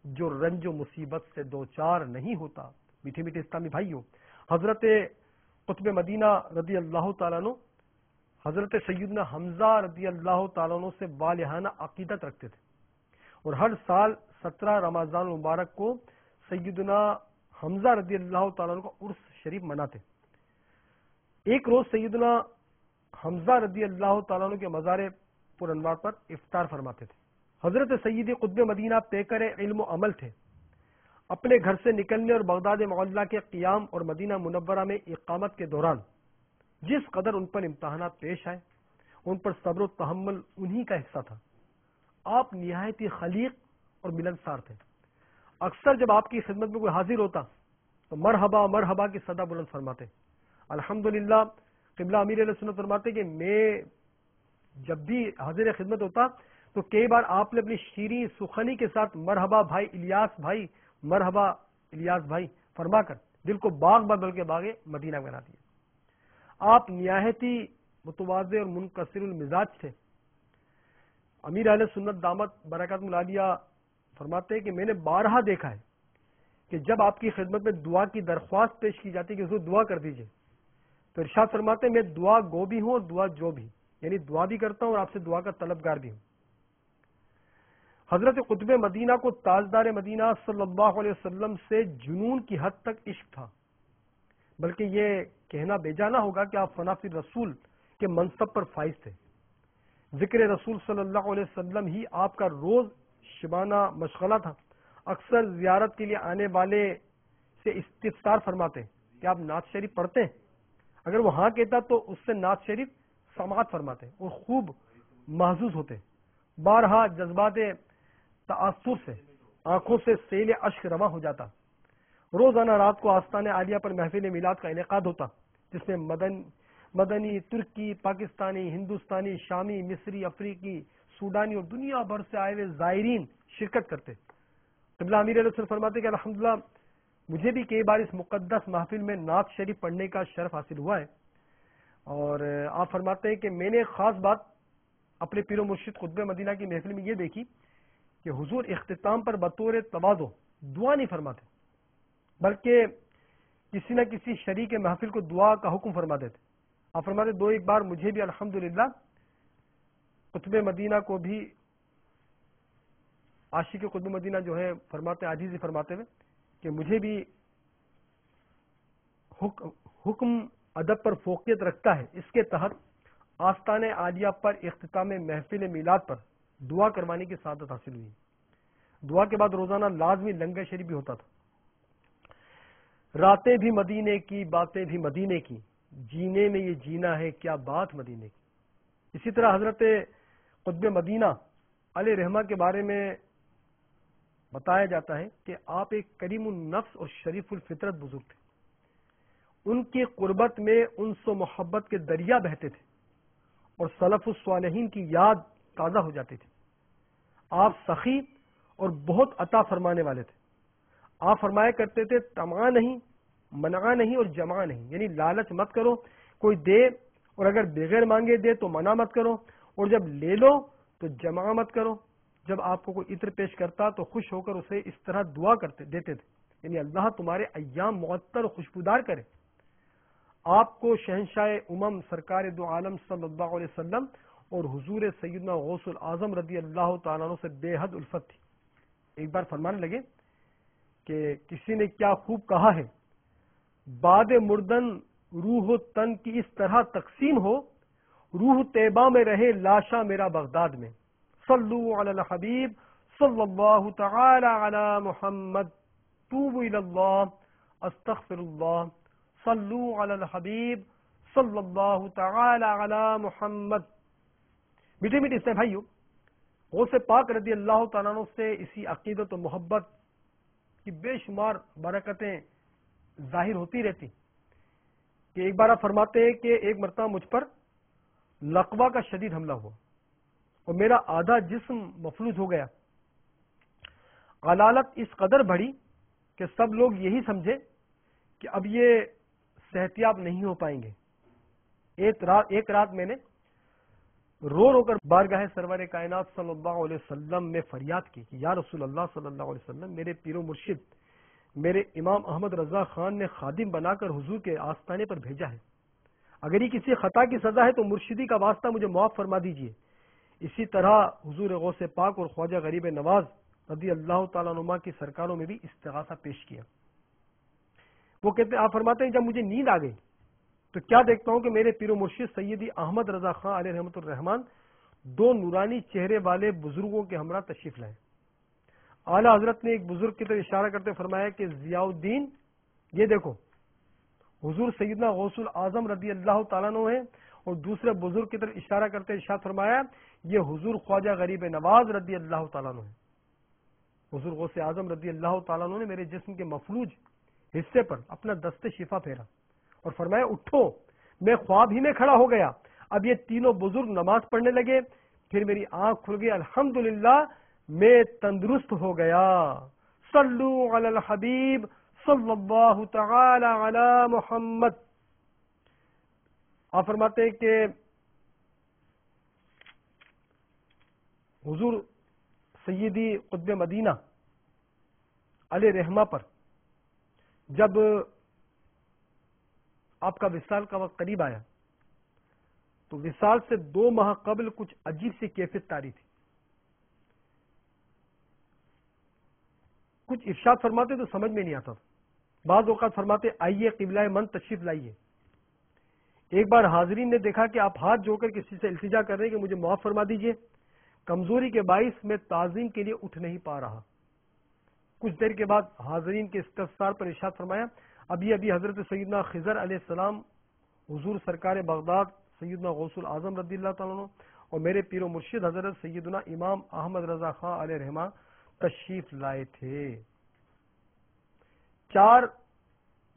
جو رنج و مصیبت سے دوچار نہیں ہوتا۔ میٹھے میٹھے اسلامی بھائیوں، حضرت قطب مدینہ رضی اللہ تعالیٰ عنہ حضرت سیدنا حمزہ رضی اللہ تعالیٰ عنہ سے والہانہ عقیدت رکھتے تھے اور ہر سال 17 رمضان المبارک کو سیدنا حمزہ رضی اللہ تعالیٰ عنہ کا عرس شریف مناتے۔ ایک روز سیدنا حمزہ رضی اللہ تعالیٰ عنہ کے مزار پر انوار پر افطار فرماتے تھے۔ حضرت سید قطب مدینہ پیکر علم و عمل تھے۔ اپنے گھر سے نکلنے اور بغداد معلیٰ کے قیام اور مدینہ منورہ میں اقامت کے دوران جس قدر ان پر امتحانات پیش آئے ان پر صبر و تحمل انہی کا حصہ تھا. آپ نہایت ہی خلیق اور ملنسار تھے. اکثر جب آپ کی خدمت میں کوئی حاضر ہوتا تو مرحبا مرحبا کی صدا بلند فرماتے. الحمدللہ قبلہ امیر علیہ سنت فرماتے کہ میں جب بھی حاضر خدمت ہوتا تو کئی بار آپ نے اپنی شیریں سخنی کے ساتھ مرحبا بھائی الیاس بھائی، مرحبا الیاس بھائی فرما کر دل کو باغ بدل کے باغ مدینہ بنا دیا. آپ نہایت ہی متواضع اور منکسر المزاج تھے. امیر اہل سنت دامت برکاتہم العالیہ فرماتے ہیں کہ میں نے بارہا دیکھا ہے کہ جب آپ کی خدمت میں دعا کی درخواست پیش کی جاتی ہے کہ حضور دعا کر دیجئے، تو ارشاد فرماتے ہیں میں دعا گو بھی ہوں اور دعا جو بھی، یعنی دعا بھی کرتا ہوں اور آپ سے دعا کا طلبگار بھی ہوں. حضرت قطب مدینہ کو تاجدار مدینہ صلی اللہ علیہ وسلم سے جنون کی حد تک عشق تھا، بلکہ یہ کہنا بیجا نہ ہوگا کہ آپ فنا فی رسول کے منصب پر فائز تھے. ذکر رسول صلی اللہ علیہ وسلم ہی آپ کا روز شبانہ مشغلہ تھا. اکثر زیارت کے لیے آنے والے سے استفسار فرماتے کہ آپ نعت شریف پڑھتے ہیں؟ اگر وہ ہاں کہتا تو اس سے نعت شریف سماعت فرماتے اور خوب محظوظ ہوتے. بارہا جذبات تاثر سے آنکھوں سے سیل اشک رواں ہو جاتا. روزانہ رات کو آستان عالیہ پر محفل میلاد کا انعقاد ہوتا جس میں مدنی، ترکی، پاکستانی، ہندوستانی، شامی، مصری، افریقی، سوڈانی اور دنیا بھر سے آئے ہوئے زائرین شرکت کرتے. قبلہ امیر علیہ السلام فرماتے کہ الحمدللہ مجھے بھی کئی بار اس مقدس محفل میں نعت شریف پڑھنے کا شرف حاصل ہوا ہے. اور آپ فرماتے ہیں کہ میں نے خاص بات اپنے پیر و مرشد قطب مدینہ کی محفل میں یہ دیکھی کہ حضور اختتام پر بطور تواضع دعا نہیں فرماتے، بلکہ کسی نہ کسی شریک محفل کو دعا کا حکم فرما دیتے. آپ فرماتے دو ایک بار مجھے بھی الحمدللہ قطب مدینہ کو بھی عاشق قطب مدینہ جو ہے فرماتے عاجزی فرماتے ہوئے کہ مجھے بھی حکم ادب پر فوقیت رکھتا ہے، اس کے تحت آستان عالیہ پر اختتام محفل میلاد پر دعا کروانے کی سعادت حاصل ہوئی. دعا کے بعد روزانہ لازمی لنگر شریف بھی ہوتا تھا. راتیں بھی مدینے کی، باتیں بھی مدینے کی، جینے میں یہ جینا ہے کیا بات مدینے کی. اسی طرح حضرت قطب مدینہ علیہ رحمہ کے بارے میں بتایا جاتا ہے کہ آپ ایک کریم النفس اور شریف الفطرت بزرگ تھے. ان کی قربت میں انس و محبت کے دریا بہتے تھے اور سلف الصالحین کی یاد تازہ ہو جاتی تھی. آپ سخی اور بہت عطا فرمانے والے تھے. آپ فرمایا کرتے تھے طمع نہیں، منع نہیں اور جمع نہیں، یعنی لالچ مت کرو، کوئی دے اور اگر بغیر مانگے دے تو منع مت کرو، اور جب لے لو تو جمع مت کرو. جب آپ کو کوئی عطر پیش کرتا تو خوش ہو کر اسے اس طرح دعا دیتے تھے، یعنی اللہ تمہارے ایام معطر و خوشبودار کرے. آپ کو شہنشاہ امم سرکار دو عالم صلی اللہ علیہ وسلم اور حضور سیدنا غوث الاعظم رضی اللہ تعالیٰ عنہ سے بے حد الفت تھی. ایک بار فرمانے لگے کہ کسی نے کیا خوب کہا ہے، باد مردن روح و تن کی اس طرح تقسیم ہو، روح طیبہ میں رہے لاشا میرا بغداد میں. صلو علی الحبیب صلی اللہ تعالی علی محمد، توبوا الی اللہ استغفر اللہ. صلو علی الحبیب صلی اللہ تعالی علی محمد. میٹھے میٹھے اسلام بھائیو، غوث پاک رضی اللہ تعالیٰ عنہ سے اسی عقیدت و محبت کی بے شمار برکتیں ظاہر ہوتی رہتی کہ ایک بار آپ فرماتے ہیں کہ ایک مرتبہ مجھ پر لقوہ کا شدید حملہ ہوا اور میرا آدھا جسم مفلوج ہو گیا. غلالت اس قدر بڑھی کہ سب لوگ یہی سمجھے کہ اب یہ صحتیاب نہیں ہو پائیں گے. ایک رات میں نے رو رو کر بارگاہ سرور کائنات صلی اللہ علیہ وسلم میں فریاد کی کہ یا رسول اللہ صلی اللہ علیہ وسلم، میرے پیر و مرشد میرے امام احمد رضا خان نے خادم بنا کر حضور کے آستانے پر بھیجا ہے. اگر یہ کسی خطا کی سزا ہے تو مرشدی کا واسطہ مجھے معاف فرما دیجیے. اسی طرح حضور غوث پاک اور خواجہ غریب نواز رضی اللہ تعالیٰ عنہ کی سرکاروں میں بھی استغاثہ پیش کیا. وہ کہتے ہیں، آپ فرماتے ہیں جب مجھے نیند آ گئی تو کیا دیکھتا ہوں کہ میرے پیر و مرشد سیدی احمد رضا خان علیہ رحمۃ الرحمان دو نورانی چہرے والے بزرگوں کے ہمراہ تشریف لائے. اعلیٰ حضرت نے ایک بزرگ کی طرف اشارہ کرتے فرمایا کہ ضیاء الدین، یہ دیکھو حضور سیدنا غوث الاعظم رضی اللہ تعالیٰ عنہ ہیں اور دوسرے بزرگ کی طرف اشارہ کرتے ارشاد فرمایا یہ حضور خواجہ غریب نواز رضی اللہ تعالیٰ عنہ ہے۔ حضور غوث اعظم رضی اللہ تعالیٰ عنہ نے میرے جسم کے مفلوج حصے پر اپنا دست شفا پھیرا اور فرمایا اٹھو، میں خواب ہی میں کھڑا ہو گیا۔ اب یہ تینوں بزرگ نماز پڑھنے لگے، پھر میری آنکھ کھل گئی، الحمدللہ میں تندرست ہو گیا۔ صلو علی الحبیب صلی اللہ تعالی علی محمد۔ آپ فرماتے ہیں کہ حضور سیدی قطب مدینہ علیہ رحمہ پر جب آپ کا وصال کا وقت قریب آیا تو وصال سے 2 ماہ قبل کچھ عجیب سی کیفیت طاری تھی۔ کچھ ارشاد فرماتے تو سمجھ میں نہیں آتا، بعض اوقات فرماتے آئیے قبلہ من تشریف لائیے۔ ایک بار حاضرین نے دیکھا کہ آپ ہاتھ جوڑ کر کسی سے التجا کر رہے ہیں کہ مجھے معاف فرما دیجئے، کمزوری کے باعث میں تعظیم کے لیے اٹھ نہیں پا رہا۔ کچھ دیر کے بعد حاضرین کے استفسار پر ارشاد فرمایا ابھی حضرت سیدنا خضر علیہ السلام، حضور سرکار بغداد سیدنا غوث الاعظم رضی اللہ تعالیٰ عنہ اور میرے پیر و مرشد حضرت سیدنا امام احمد رضا خان علیہ رحمہ تشریف لائے تھے۔ 4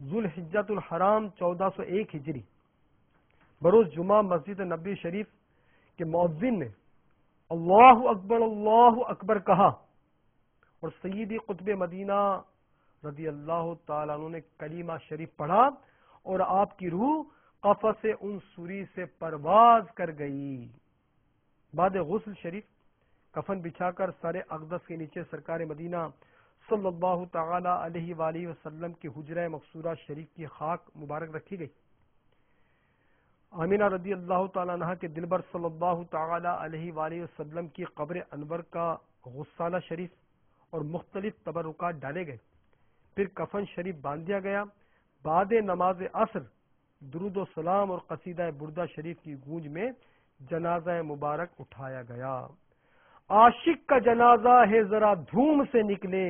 ذوالحجۃ الحرام 1401 ہجری بروز جمعہ مسجد نبوی شریف کے مؤذن نے اللہ اکبر کہا اور سیدی قطب مدینہ رضی اللہ تعالیٰ عنہ نے کلمہ شریف پڑھا اور آپ کی روح قفس عنصری سے پرواز کر گئی۔ بعد غسل شریف کفن بچھا کر سر اقدس کے نیچے سرکار مدینہ صلی اللہ تعالی علیہ وآلہ وسلم کی حجرہ مقصورہ شریف کی خاک مبارک رکھی گئی۔ آمینہ رضی اللہ تعالیٰ عنہ کے دلبر صلی اللہ تعالی علیہ وآلہ وسلم کی قبر انور کا غسالہ شریف اور مختلف تبرکات ڈالے گئے، پھر کفن شریف باندھ دیا گیا۔ بعد نماز عصر درود و سلام اور قصیدہ بردہ شریف کی گونج میں جنازہ مبارک اٹھایا گیا۔ عاشق کا جنازہ ہے ذرا دھوم سے نکلے،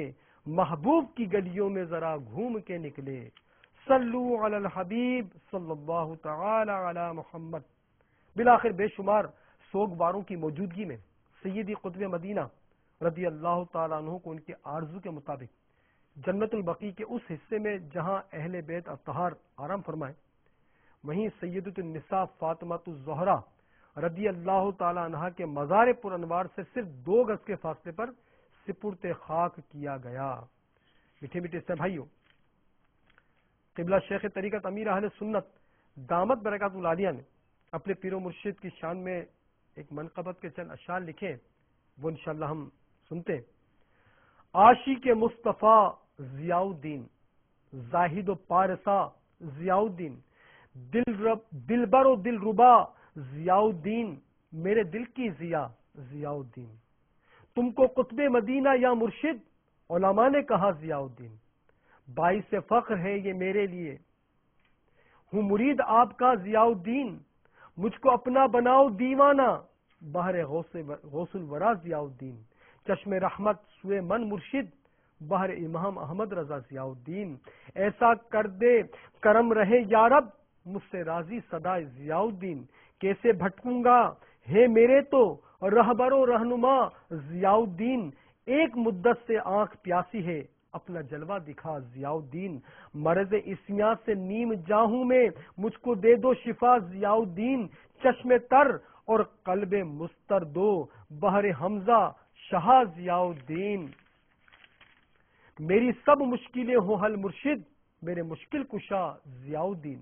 محبوب کی گلیوں میں ذرا گھوم کے نکلے۔ صلو علی الحبیب صلی اللہ تعالی علی محمد۔ بالآخر بے شمار سوگواروں کی موجودگی میں سیدی قطب مدینہ رضی اللہ تعالیٰ عنہ کو ان کے آرزو کے مطابق جنت البقیع کے اس حصے میں جہاں اہل بیت اطہار آرام فرمائے، وہیں سیدۃ النساء فاطمہ الزہرا رضی اللہ تعالیٰ عنہ کے مزار پر انوار سے صرف 2 گز کے فاصلے پر سپرد خاک کیا گیا۔ میٹھے میٹھے سے بھائیوں، قبلہ شیخ طریقت امیر اہل سنت دامت برکات العالیہ نے اپنے پیر و مرشد کی شان میں ایک منقبت کے چند اشعار لکھے، وہ انشاءاللہ ہم سنتے ہیں۔ عاشق مصطفیٰ ضیاء الدین، زاہد و پارسا ضیاء الدین، دلبر و دلربا ضیاء الدین، میرے دل کی ضیاء ضیاء الدین، تم کو قطب مدینہ یا مرشد علماء نے کہا ضیاء الدین، باعث فخر ہے یہ میرے لیے، ہوں مرید آپ کا ضیاء الدین، مجھ کو اپنا بناؤ دیوانہ، بحر غوث الورا ضیاء الدین، چشم رحمت سوئے من مرشد، بحر امام احمد رضا ضیاء الدین، ایسا کر دے کرم رہے یا رب، مجھ سے راضی صدا ضیاء الدین، کیسے بھٹکوں گا ہے میرے تو رہبر و رہنما ضیاء الدین، ایک مدت سے آنکھ پیاسی ہے اپنا جلوہ دکھا ضیاء الدین، مرض اسیاں سے نیم جاہوں میں مجھ کو دے دو شفا ضیاء الدین، چشم تر اور قلب مستردو بحر حمزہ شاہ ضیاء الدین، میری سب مشکلیں ہوں حل مرشد، میرے مشکل کشا ضیاء الدین،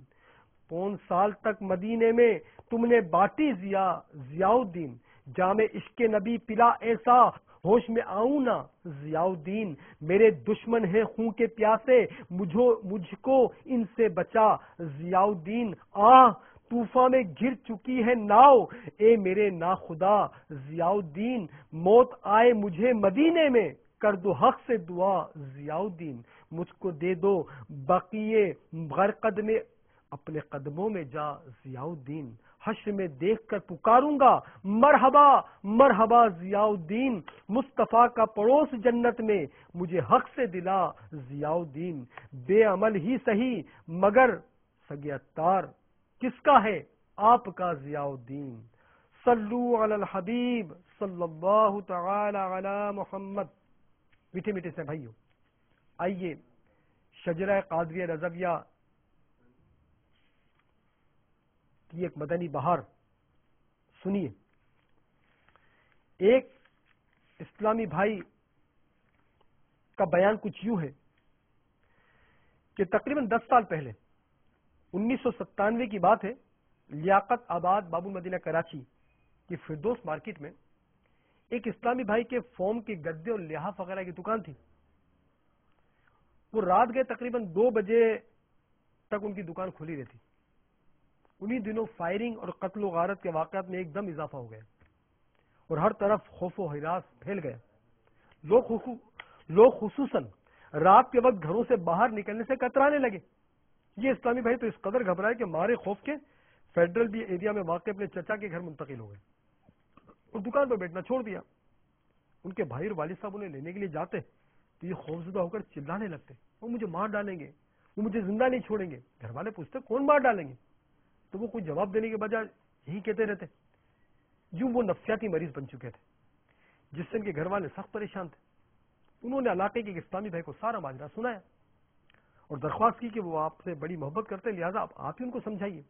5 سال تک مدینے میں تم نے باٹی ضیاء الدین، جام عشق نبی پلا ایسا ہوش میں آؤں نا ضیاء الدین، میرے دشمن ہیں خون کے پیاسے مجھ کو ان سے بچا ضیاء الدین، طوفان میں گر چکی ہے ناؤ اے میرے ناخدا ضیاء الدین، موت آئے مجھے مدینے میں کر دو حق سے دعا ضیاء الدین، مجھ کو دے دو بقیے غرقد میں اپنے قدموں میں جا ضیاء الدین، حشر میں دیکھ کر پکاروں گا مرحبا مرحبا ضیاء الدین، مصطفیٰ کا پڑوس جنت میں مجھے حق سے دلا ضیاء الدین، بے عمل ہی سہی مگر سگے اتار کس کا ہے آپ کا ضیاء الدین. صلو علی الحبیب صلی اللہ تعالی علی محمد. میٹھے میٹھے سے بھائیو، آئیے شجرہ قادریہ رضویہ کی ایک مدنی بہار سنیے. ایک اسلامی بھائی کا بیان کچھ یوں ہے کہ تقریباً 10 سال پہلے 1997 کی بات ہے، لیاقت آباد باب المدینہ کراچی کی فردوس مارکیٹ میں ایک اسلامی بھائی کے فوم کے گدے اور لحاف وغیرہ کی دکان تھی. وہ رات گئے تقریباً 2 بجے تک ان کی دکان کھلی رہتی. انہی دنوں فائرنگ اور قتل و غارت کے واقعات میں ایک دم اضافہ ہو گیا اور ہر طرف خوف و ہراس پھیل گیا. لوگ خصوصاً رات کے وقت گھروں سے باہر نکلنے سے کترانے لگے. یہ اسلامی بھائی تو اس قدر گھبرائے کہ مارے خوف کے فیڈرل بی ایریا میں واقع اپنے چچا کے گھر منتقل ہو گئے اور دکان پر بیٹھنا چھوڑ دیا. ان کے بھائی اور والد صاحب انہیں لینے کے لیے جاتے تو یہ خوفزدہ ہو کر چلانے لگتے، وہ مجھے مار ڈالیں گے، وہ مجھے زندہ نہیں چھوڑیں گے. گھر والے پوچھتے کون مار ڈالیں گے، تو وہ کوئی جواب دینے کے بجائے یہی کہتے رہتے. یوں وہ نفسیاتی مریض بن چکے تھے جس سے ان کے گھر والے سخت پریشان تھے. انہوں نے علاقے کے ایک اسلامی بھائی کو سارا ماجرا سنایا اور درخواست کی کہ وہ آپ سے بڑی محبت کرتے ہیں، لہٰذا آپ ہی ان کو سمجھائیے،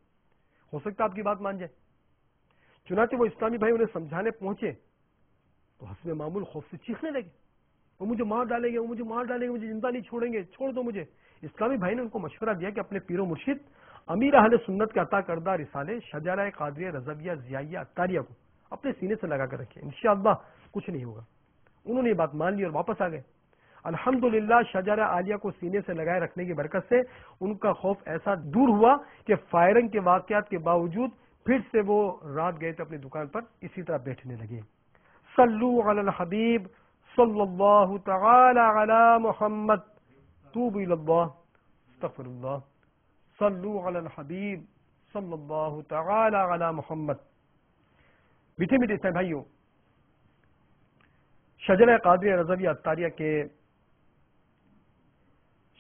ہو سکتا ہے آپ کی بات مان جائے. چنانچہ وہ اسلامی بھائی انہیں سمجھانے پہنچے تو حسب معمول خوف سے چیخنے لگے، وہ مجھے مار ڈالیں گے، وہ مجھے مار ڈالیں گے، مجھے زندہ نہیں چھوڑیں گے، چھوڑ دو مجھے. اسلامی بھائی نے ان کو مشورہ دیا کہ اپنے پیر و مرشد امیر اہل سنت کے عطا کردہ رسالے شجرہ قادریہ رضویہ ضیائیہ عطاریہ کو اپنے سینے سے لگا کر رکھے، انشاءاللہ کچھ نہیں ہوگا. انہوں نے یہ بات مان لی اور واپس آ گئے. الحمدللہ شجرہ عالیہ کو سینے سے لگائے رکھنے کی برکت سے ان کا خوف ایسا دور ہوا کہ فائرنگ کے واقعات کے باوجود پھر سے وہ رات گئے تھے اپنی دکان پر اسی طرح بیٹھنے لگے. صلو علی الحبیب صلی اللہ تعالی علی محمد. توبوا الی اللہ استغفر اللہ. صلو علی الحبیب صلی اللہ تعالی علی محمد. میٹھے میٹھے سے بھائیوں، شجرہ قادریہ رضویہ عطاریہ کے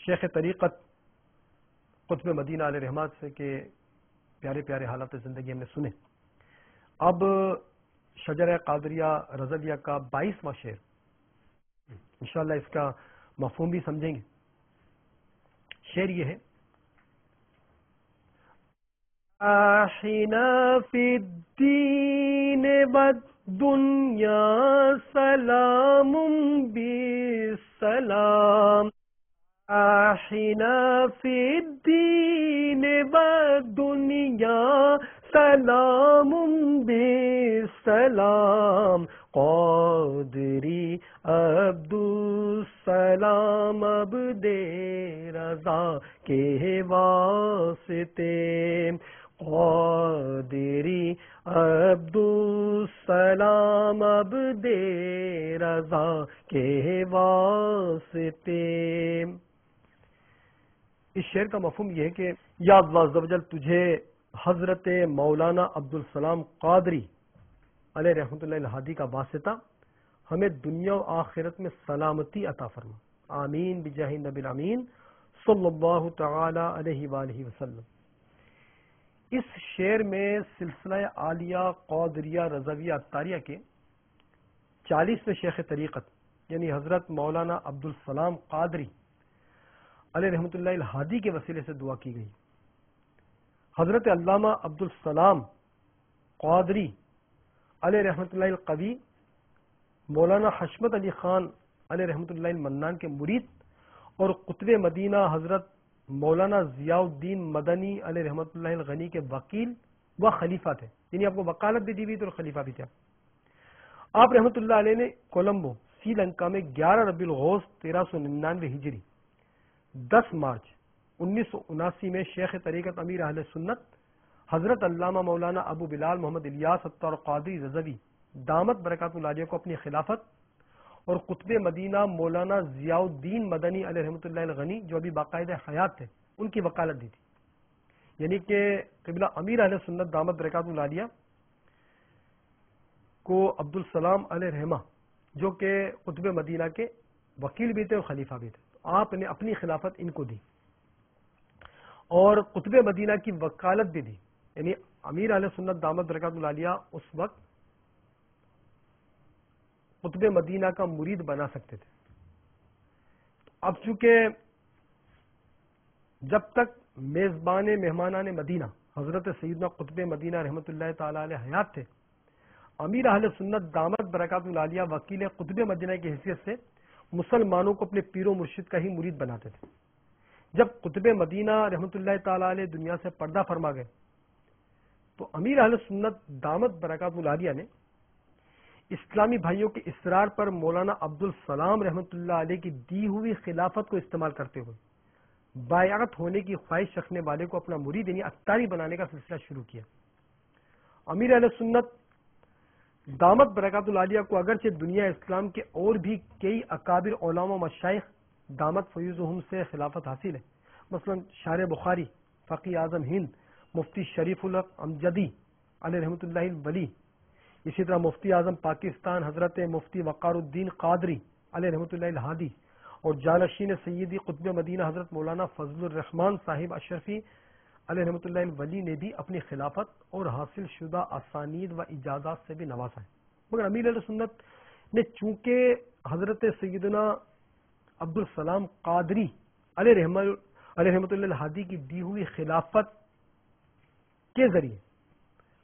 شیخ طریقت قطب مدینہ علیہ رحمت سے کے پیارے پیارے حالات زندگی ہم نے سنے. اب شجرہ قادریہ رضویہ کا 22واں شعر، انشاءاللہ اس کا مفہوم بھی سمجھیں گے. شعر یہ ہے: آحنا فی الدین والدنیا سلام بالسلام. آحنا فی الدین والدنیا سلام بالسلام. قادری عبدالسلام عبد رضا کے واسطے. قادری عبدالسلام عبد رضا کے واسطے. اس شعر کا مفہوم یہ ہے کہ یا اللہ عز و جل تجھے حضرت مولانا عبدالسلام قادری علیہ رحمۃ اللہ الہادی کا واسطہ ہمیں دنیا و آخرت میں سلامتی عطا فرما. آمین بجاہ نبی الامین صلی اللہ تعالی علیہ وآلہ وسلم. اس شعر میں سلسلہ عالیہ قادریہ رضویہ عطاریہ کے 40ویں شیخ طریقت یعنی حضرت مولانا عبدالسلام قادری علیہ رحمۃ اللہ الہادی کے وسیلے سے دعا کی گئی. حضرت علامہ عبدالسلام قادری علیہ رحمۃ اللہ القوی مولانا حشمت علی خان علیہ رحمۃ اللہ المنان کے مرید اور قطب مدینہ حضرت مولانا ضیاء الدین مدنی علیہ رحمۃ اللہ الغنی کے وکیل و خلیفہ تھے، یعنی آپ کو وکالت بھی دی ہوئی تھی اور خلیفہ بھی تھا. آپ رحمۃ اللہ علیہ نے کولمبو سری لنکا میں 11 ربیع الاوّل 1399 ہجری 10 مارچ 1979 میں شیخ طریقت امیر اہل سنت حضرت علامہ مولانا ابو بلال محمد الیاس اتار قادری رضوی دامت برکات العالیہ کو اپنی خلافت اور قطب مدینہ مولانا ضیاء الدین مدنی علیہ رحمۃ اللہ الغنی جو ابھی باقاعدہ حیات تھے ان کی وکالت دی تھی. یعنی کہ قبلہ امیر اہل سنت دامت برکات العالیہ کو عبدالسلام علیہ رحمہ جو کہ قطب مدینہ کے وکیل بھی تھے اور خلیفہ بھی تھے، آپ نے اپنی خلافت ان کو دی اور قطب مدینہ کی وکالت بھی دی. یعنی امیر اہل سنت دامت برکات العالیہ اس وقت قطب مدینہ کا مرید بنا سکتے تھے. اب چونکہ جب تک میزبان مہمانان مدینہ حضرت سیدنا قطب مدینہ رحمۃ اللہ تعالی علیہ حیات تھے، امیر اہل سنت دامت برکات العالیہ وکیل قطب مدینہ کی حیثیت سے مسلمانوں کو اپنے پیر و مرشد کا ہی مرید بناتے تھے. جب قطب مدینہ رحمۃ اللہ تعالی علیہ دنیا سے پردہ فرما گئے تو امیر اہل سنت دامت برکات العالیہ نے اسلامی بھائیوں کے اصرار پر مولانا عبدالسلام رحمۃ اللہ علیہ کی دی ہوئی خلافت کو استعمال کرتے ہوئے بیعت ہونے کی خواہش رکھنے والے کو اپنا مرید یعنی اتاری بنانے کا سلسلہ شروع کیا. امیر اہل سنت دامت برکات العالیہ کو اگرچہ دنیا اسلام کے اور بھی کئی اکابر علماء و مشائخ دامت فیوزہم سے خلافت حاصل ہے، مثلا شارح بخاری، فقی اعظم ہند، مفتی شریف الحق امجدی علیہ رحمۃ اللہ الولی، اسی طرح مفتی اعظم پاکستان حضرت مفتی وقار الدین قادری علیہ رحمۃ اللہ الہادی، اور جانشین سیدی قطب مدینہ حضرت مولانا فضل الرحمان صاحب اشرفی علیہ رحمۃ اللہ الولی نے بھی اپنی خلافت اور حاصل شدہ اسانید و اجازات سے بھی نوازا ہے. مگر امیر اہل سنت نے چونکہ حضرت سیدنا عبدالسلام قادری علیہ رحمۃ اللہ الہادی کی دی ہوئی خلافت کے ذریعے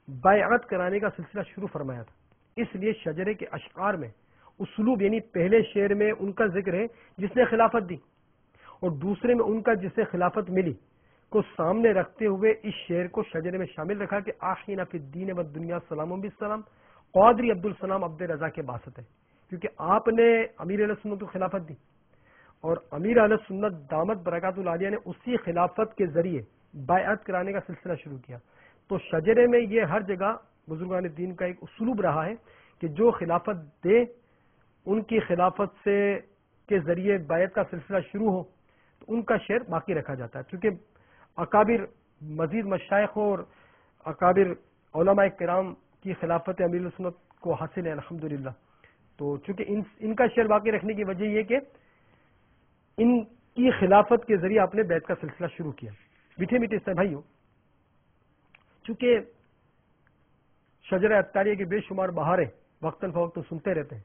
بیعت کرانے کا سلسلہ شروع فرمایا تھا، اس لیے شجرے کے اشعار میں اسلوب یعنی پہلے شعر میں ان کا ذکر ہے جس نے خلافت دی اور دوسرے میں ان کا جسے خلافت ملی کو سامنے رکھتے ہوئے اس شعر کو شجرے میں شامل رکھا کہ آخینا فی الدین و دنیا سلام بالسلام قادری عبدالسلام عبد رضا کے باسط ہے، کیونکہ آپ نے امیر اہل سنت کو خلافت دی اور امیر اہل سنت دامت برکات العالیہ نے اسی خلافت کے ذریعے بیعت کرانے کا سلسلہ شروع کیا. تو شجرے میں یہ ہر جگہ بزرگان دین کا ایک اسلوب رہا ہے کہ جو خلافت دے ان کی خلافت سے کے ذریعے بیعت کا سلسلہ شروع ہو تو ان کا شعر باقی رکھا جاتا ہے، کیونکہ اکابر مزید مشائخ اور اکابر علماء کرام کی خلافت امیر السنت کو حاصل ہے الحمدللہ. تو چونکہ ان کا شعر باقی رکھنے کی وجہ یہ کہ ان کی خلافت کے ذریعے آپ نے بیعت کا سلسلہ شروع کیا. میٹھے میٹھے سے بھائیوں، چونکہ شجرہ اتاریہ کے بے شمار بہاریں وقتاً فوقتاً سنتے رہتے ہیں،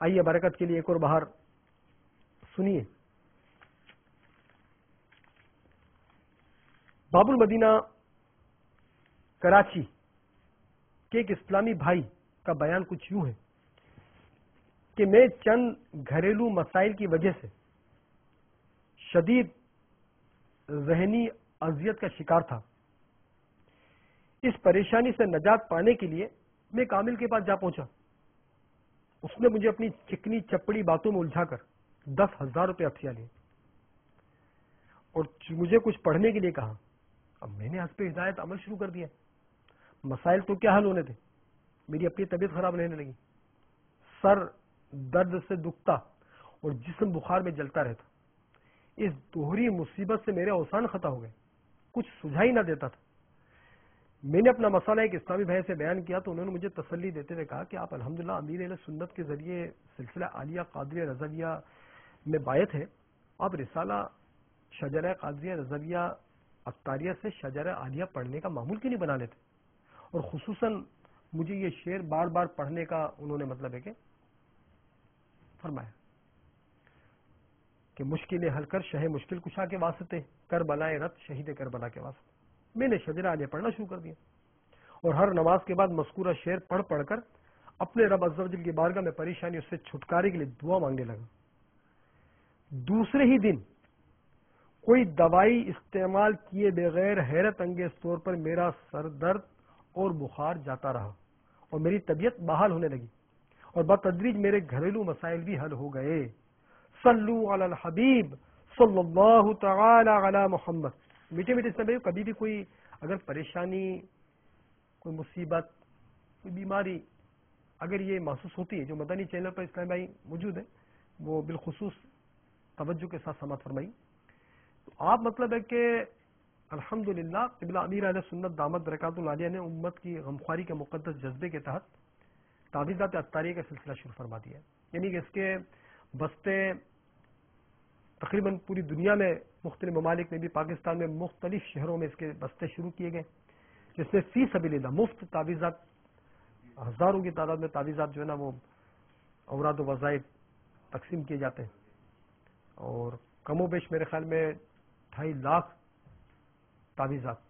آئیے برکت کے لیے ایک اور بہار سنیے. باب المدینہ کراچی کے ایک اسلامی بھائی کا بیان کچھ یوں ہے کہ میں چند گھریلو مسائل کی وجہ سے شدید ذہنی اذیت کا شکار تھا. اس پریشانی سے نجات پانے کے لیے میں کامل کے پاس جا پہنچا. اس نے مجھے اپنی چکنی چپڑی باتوں میں الجھا کر 10,000 روپے عطیہ لیے اور مجھے کچھ پڑھنے کے لیے کہا. اب میں نے حسب ہدایت عمل شروع کر دیا. مسائل تو کیا حل ہونے تھے، میری اپنی طبیعت خراب رہنے لگی، سر درد سے دکھتا اور جسم بخار میں جلتا رہتا. اس دوہری مصیبت سے میرے اوسان خطا ہو گئے، کچھ سجھائی نہ دیتا تھا. میں نے اپنا مسئلہ ایک اسلامی بھائی سے بیان کیا تو انہوں نے مجھے تسلی دیتے ہوئے کہا کہ آپ الحمدللہ امیر اہل سنت کے ذریعے سلسلہ عالیہ قادریہ رضویہ میں بایت ہے، آپ رسالہ شجرہ قادریہ رضویہ اتاریہ سے شجرہ عالیہ پڑھنے کا معمول کیوں نہیں بنا لیتے. اور خصوصاً مجھے یہ شعر بار بار پڑھنے کا انہوں نے مطلب ہے کہ فرمایا کہ مشکل حل کر شہ مشکل کشا کے واسطے کربلائے رت شہید کربلا کے واسطے. میں نے شجرہ عالیہ پڑھنا شروع کر دیا اور ہر نماز کے بعد مذکورہ شعر پڑھ پڑھ کر اپنے رب عز و جل کی بارگاہ میں پریشانی اس سے چھٹکارے کے لیے دعا مانگنے لگا. دوسرے ہی دن کوئی دوائی استعمال کیے بغیر حیرت انگیز طور پر میرا سر درد اور بخار جاتا رہا اور میری طبیعت بحال ہونے لگی اور بتدریج میرے گھریلو مسائل بھی حل ہو گئے. صلو علی الحبیب صلی اللہ تعالی علی محمد. میٹھے میٹھے سب کبھی بھی کوئی اگر پریشانی، کوئی مصیبت، کوئی بیماری اگر یہ محسوس ہوتی ہے، جو مدنی چینل پر اسلام بھائی موجود ہے وہ بالخصوص توجہ کے ساتھ سماعت فرمائی. تو آپ مطلب ہے کہ الحمدللہ قبلہ امیر اہل سنت دامت برکات العالیہ نے امت کی غمخواری کے مقدس جذبے کے تحت تعویذات اتاریہ کا سلسلہ شروع فرما دیا ہے. یعنی کہ اس کے بستے تقریباً پوری دنیا میں مختلف ممالک میں بھی، پاکستان میں مختلف شہروں میں اس کے بستے شروع کیے گئے. جس میں فی سبیل اللہ مفت تعویذات، ہزاروں کی تعداد میں تعویذات جو ہے نا وہ اوراد و وظائف تقسیم کیے جاتے ہیں، اور کم و بیش میرے خیال میں 2.5 لاکھ تعویذات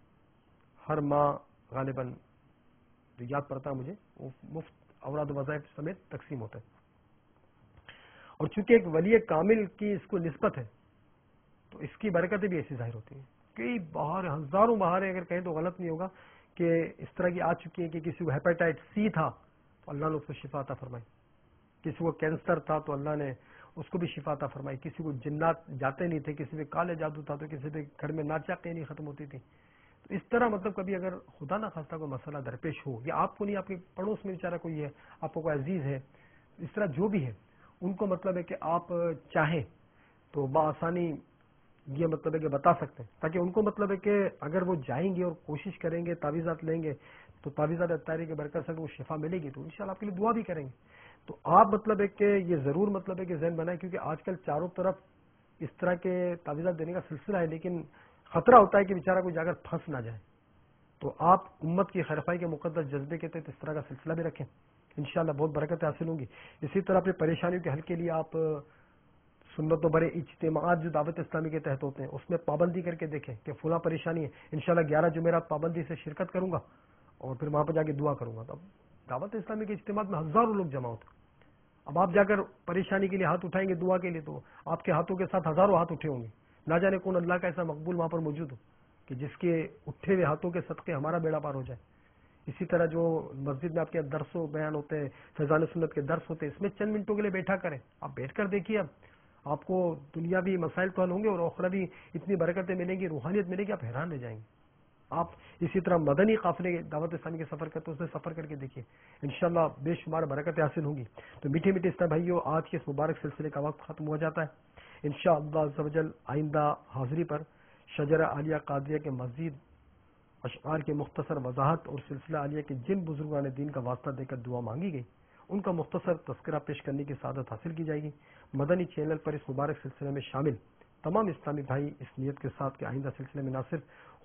ہر ماہ غالباً جو یاد پڑتا ہے مجھے وہ مفت اوراد و وظائف سمیت تقسیم ہوتا ہے. اور چونکہ ایک ولی کامل کی اس کو نسبت ہے تو اس کی برکتیں بھی ایسی ظاہر ہوتی ہیں. کئی ہزاروں بہاریں اگر کہیں تو غلط نہیں ہوگا کہ اس طرح کی آ چکی ہیں کہ کسی کو ہیپاٹائٹ سی تھا تو اللہ نے اس کو شفا عطا فرمائی، کسی کو کینسر تھا تو اللہ نے اس کو بھی شفا عطا فرمائی، کسی کو جنات جاتے نہیں تھے، کسی پہ کالے جادو تھا تو کسی پہ گھر میں ناچاقیں نہیں ختم ہوتی تھی. تو اس طرح مطلب کبھی اگر خدا نہ خواستہ کوئی مسئلہ درپیش ہو یا آپ کو نہیں، آپ کے پڑوس میں بیچارہ کوئی ہے، آپ کو کوئی عزیز ہے، اس طرح جو بھی ہے ان کو مطلب ہے کہ آپ چاہیں تو بآسانی یہ مطلب ہے کہ بتا سکتے ہیں، تاکہ ان کو مطلب ہے کہ اگر وہ جائیں گے اور کوشش کریں گے تعویذات لیں گے تو تعویذات اطہاری کی برکت سے وہ شفا ملے گی تو انشاءاللہ آپ کے لیے دعا بھی کریں گے. تو آپ مطلب ہے کہ یہ ضرور مطلب ہے کہ ذہن بنائیں، کیونکہ آج کل چاروں طرف اس طرح کے تعویذات دینے کا سلسلہ ہے، لیکن خطرہ ہوتا ہے کہ بیچارہ کوئی جا کر پھنس نہ جائے. تو آپ امت کی خیرخواہی کے مقدس جذبے کے تحت اس طرح کا سلسلہ بھی رکھیں، انشاءاللہ بہت برکتیں حاصل ہوں گی. اسی طرح اپنی پریشانیوں کے حل کے لیے آپ سنت و برے اجتماعات جو دعوت اسلامی کے تحت ہوتے ہیں اس میں پابندی کر کے دیکھیں کہ فلاں پریشانی ہے، انشاءاللہ 11 جمعرات پابندی سے شرکت کروں گا اور پھر وہاں پہ جا کے دعا کروں گا. تو اب دعوت اسلامی کے اجتماعات میں ہزاروں لوگ جمع ہوتے ہیں. اب آپ جا کر پریشانی کے لیے ہاتھ اٹھائیں گے دعا کے لیے تو آپ کے ہاتھوں کے ساتھ ہزاروں ہاتھ اٹھے ہوں گے. نہ جانے کون اللہ کا ایسا مقبول وہاں پر موجود ہو کہ جس کے اٹھے ہوئے ہاتھوں کے صدقے ہمارا بیڑا پار ہو جائے. اسی طرح جو مسجد میں آپ کے درس و بیان ہوتے ہیں، فیضان سنت کے درس ہوتے ہیں، اس میں چند منٹوں کے لیے بیٹھا کریں. آپ بیٹھ کر دیکھیے، اب آپ کو دنیاوی مسائل تو حل ہوں گے اور اخروی اتنی برکتیں ملیں گی، روحانیت ملے گی، آپ حیران رہ جائیں گے. آپ اسی طرح مدنی قافلے دعوت اسلامی کے سفر کرتے ہیں، اس میں سفر کر کے دیکھیے، انشاءاللہ بے شمار برکتیں حاصل ہوں گی. تو میٹھے میٹھے اسلام بھائیوں، آج کے اس مبارک سلسلے کا وقت ختم ہو جاتا ہے. انشاءاللہ عز و جل آئندہ حاضری پر شجرہ عالیہ قادریہ کے مزید اشعار کی مختصر وضاحت اور سلسلہ عالیہ کے جن بزرگان دین کا واسطہ دے کر دعا مانگی گئی ان کا مختصر تذکرہ پیش کرنے کی سعادت حاصل کی جائے گی. مدنی چینل پر اس مبارک سلسلے میں شامل تمام اسلامی بھائی اس نیت کے ساتھ کہ آئندہ سلسلے میں نہ صرف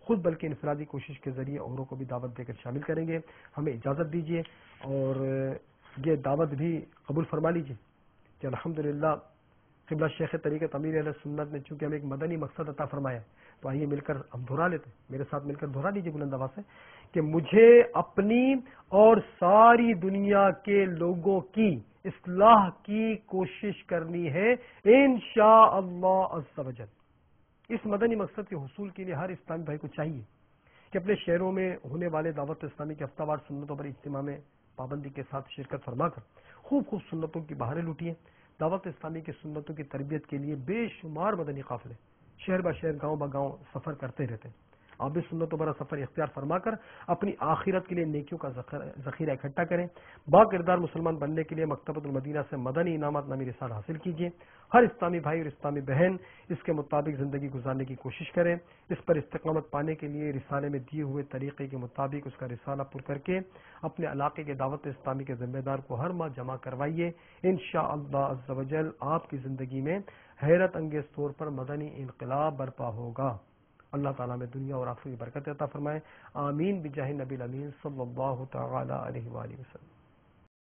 خود بلکہ انفرادی کوشش کے ذریعے اوروں کو بھی دعوت دے کر شامل کریں گے. ہمیں اجازت دیجیے اور یہ دعوت بھی قبول فرما لیجیے کہ الحمدللہ قبلہ شیخ طریقت امیر اہل سنت نے چونکہ ہمیں ایک مدنی مقصد عطا فرمایا ہے تو آئیے مل کر ہم دہرا لیتے ہیں. میرے ساتھ مل کر دہرا لیجیے بلند آواز سے کہ مجھے اپنی اور ساری دنیا کے لوگوں کی اصلاح کی کوشش کرنی ہے انشاءاللہ عز و جل. اس مدنی مقصد کے حصول کے لیے ہر اسلامی بھائی کو چاہیے کہ اپنے شہروں میں ہونے والے دعوت اسلامی کے ہفتہ وار سنتوں پر اجتماع میں پابندی کے ساتھ شرکت فرما کر خوب خوب سنتوں کی بہاریں لوٹیے. دعوت اسلامی کی سنتوں کی تربیت کے لیے بے شمار مدنی قافلے شہر بہ شہر گاؤں بہ گاؤں سفر کرتے رہتے ہیں. آپ بھی سنتوں پر سفر اختیار فرما کر اپنی آخرت کے لیے نیکیوں کا ذخیرہ اکٹھا کریں. با کردار مسلمان بننے کے لیے مکتبۃ المدینہ سے مدنی انعامات نامی رسالہ حاصل کیجیے. ہر اسلامی بھائی اور اسلامی بہن اس کے مطابق زندگی گزارنے کی کوشش کریں. اس پر استقامت پانے کے لیے رسالے میں دیے ہوئے طریقے کے مطابق اس کا رسالہ پر کر کے اپنے علاقے کے دعوت اسلامی کے ذمہ دار کو ہر ماہ جمع کروائیے. انشاءاللہ عز و جل آپ کی زندگی میں حیرت انگیز طور پر مدنی انقلاب برپا ہوگا. اللہ تعالیٰ میں دنیا اور آخرت کی برکت عطا فرمائے. آمین بجاہ نبی الامین صلی اللہ تعالی علیہ وآلہ وسلم.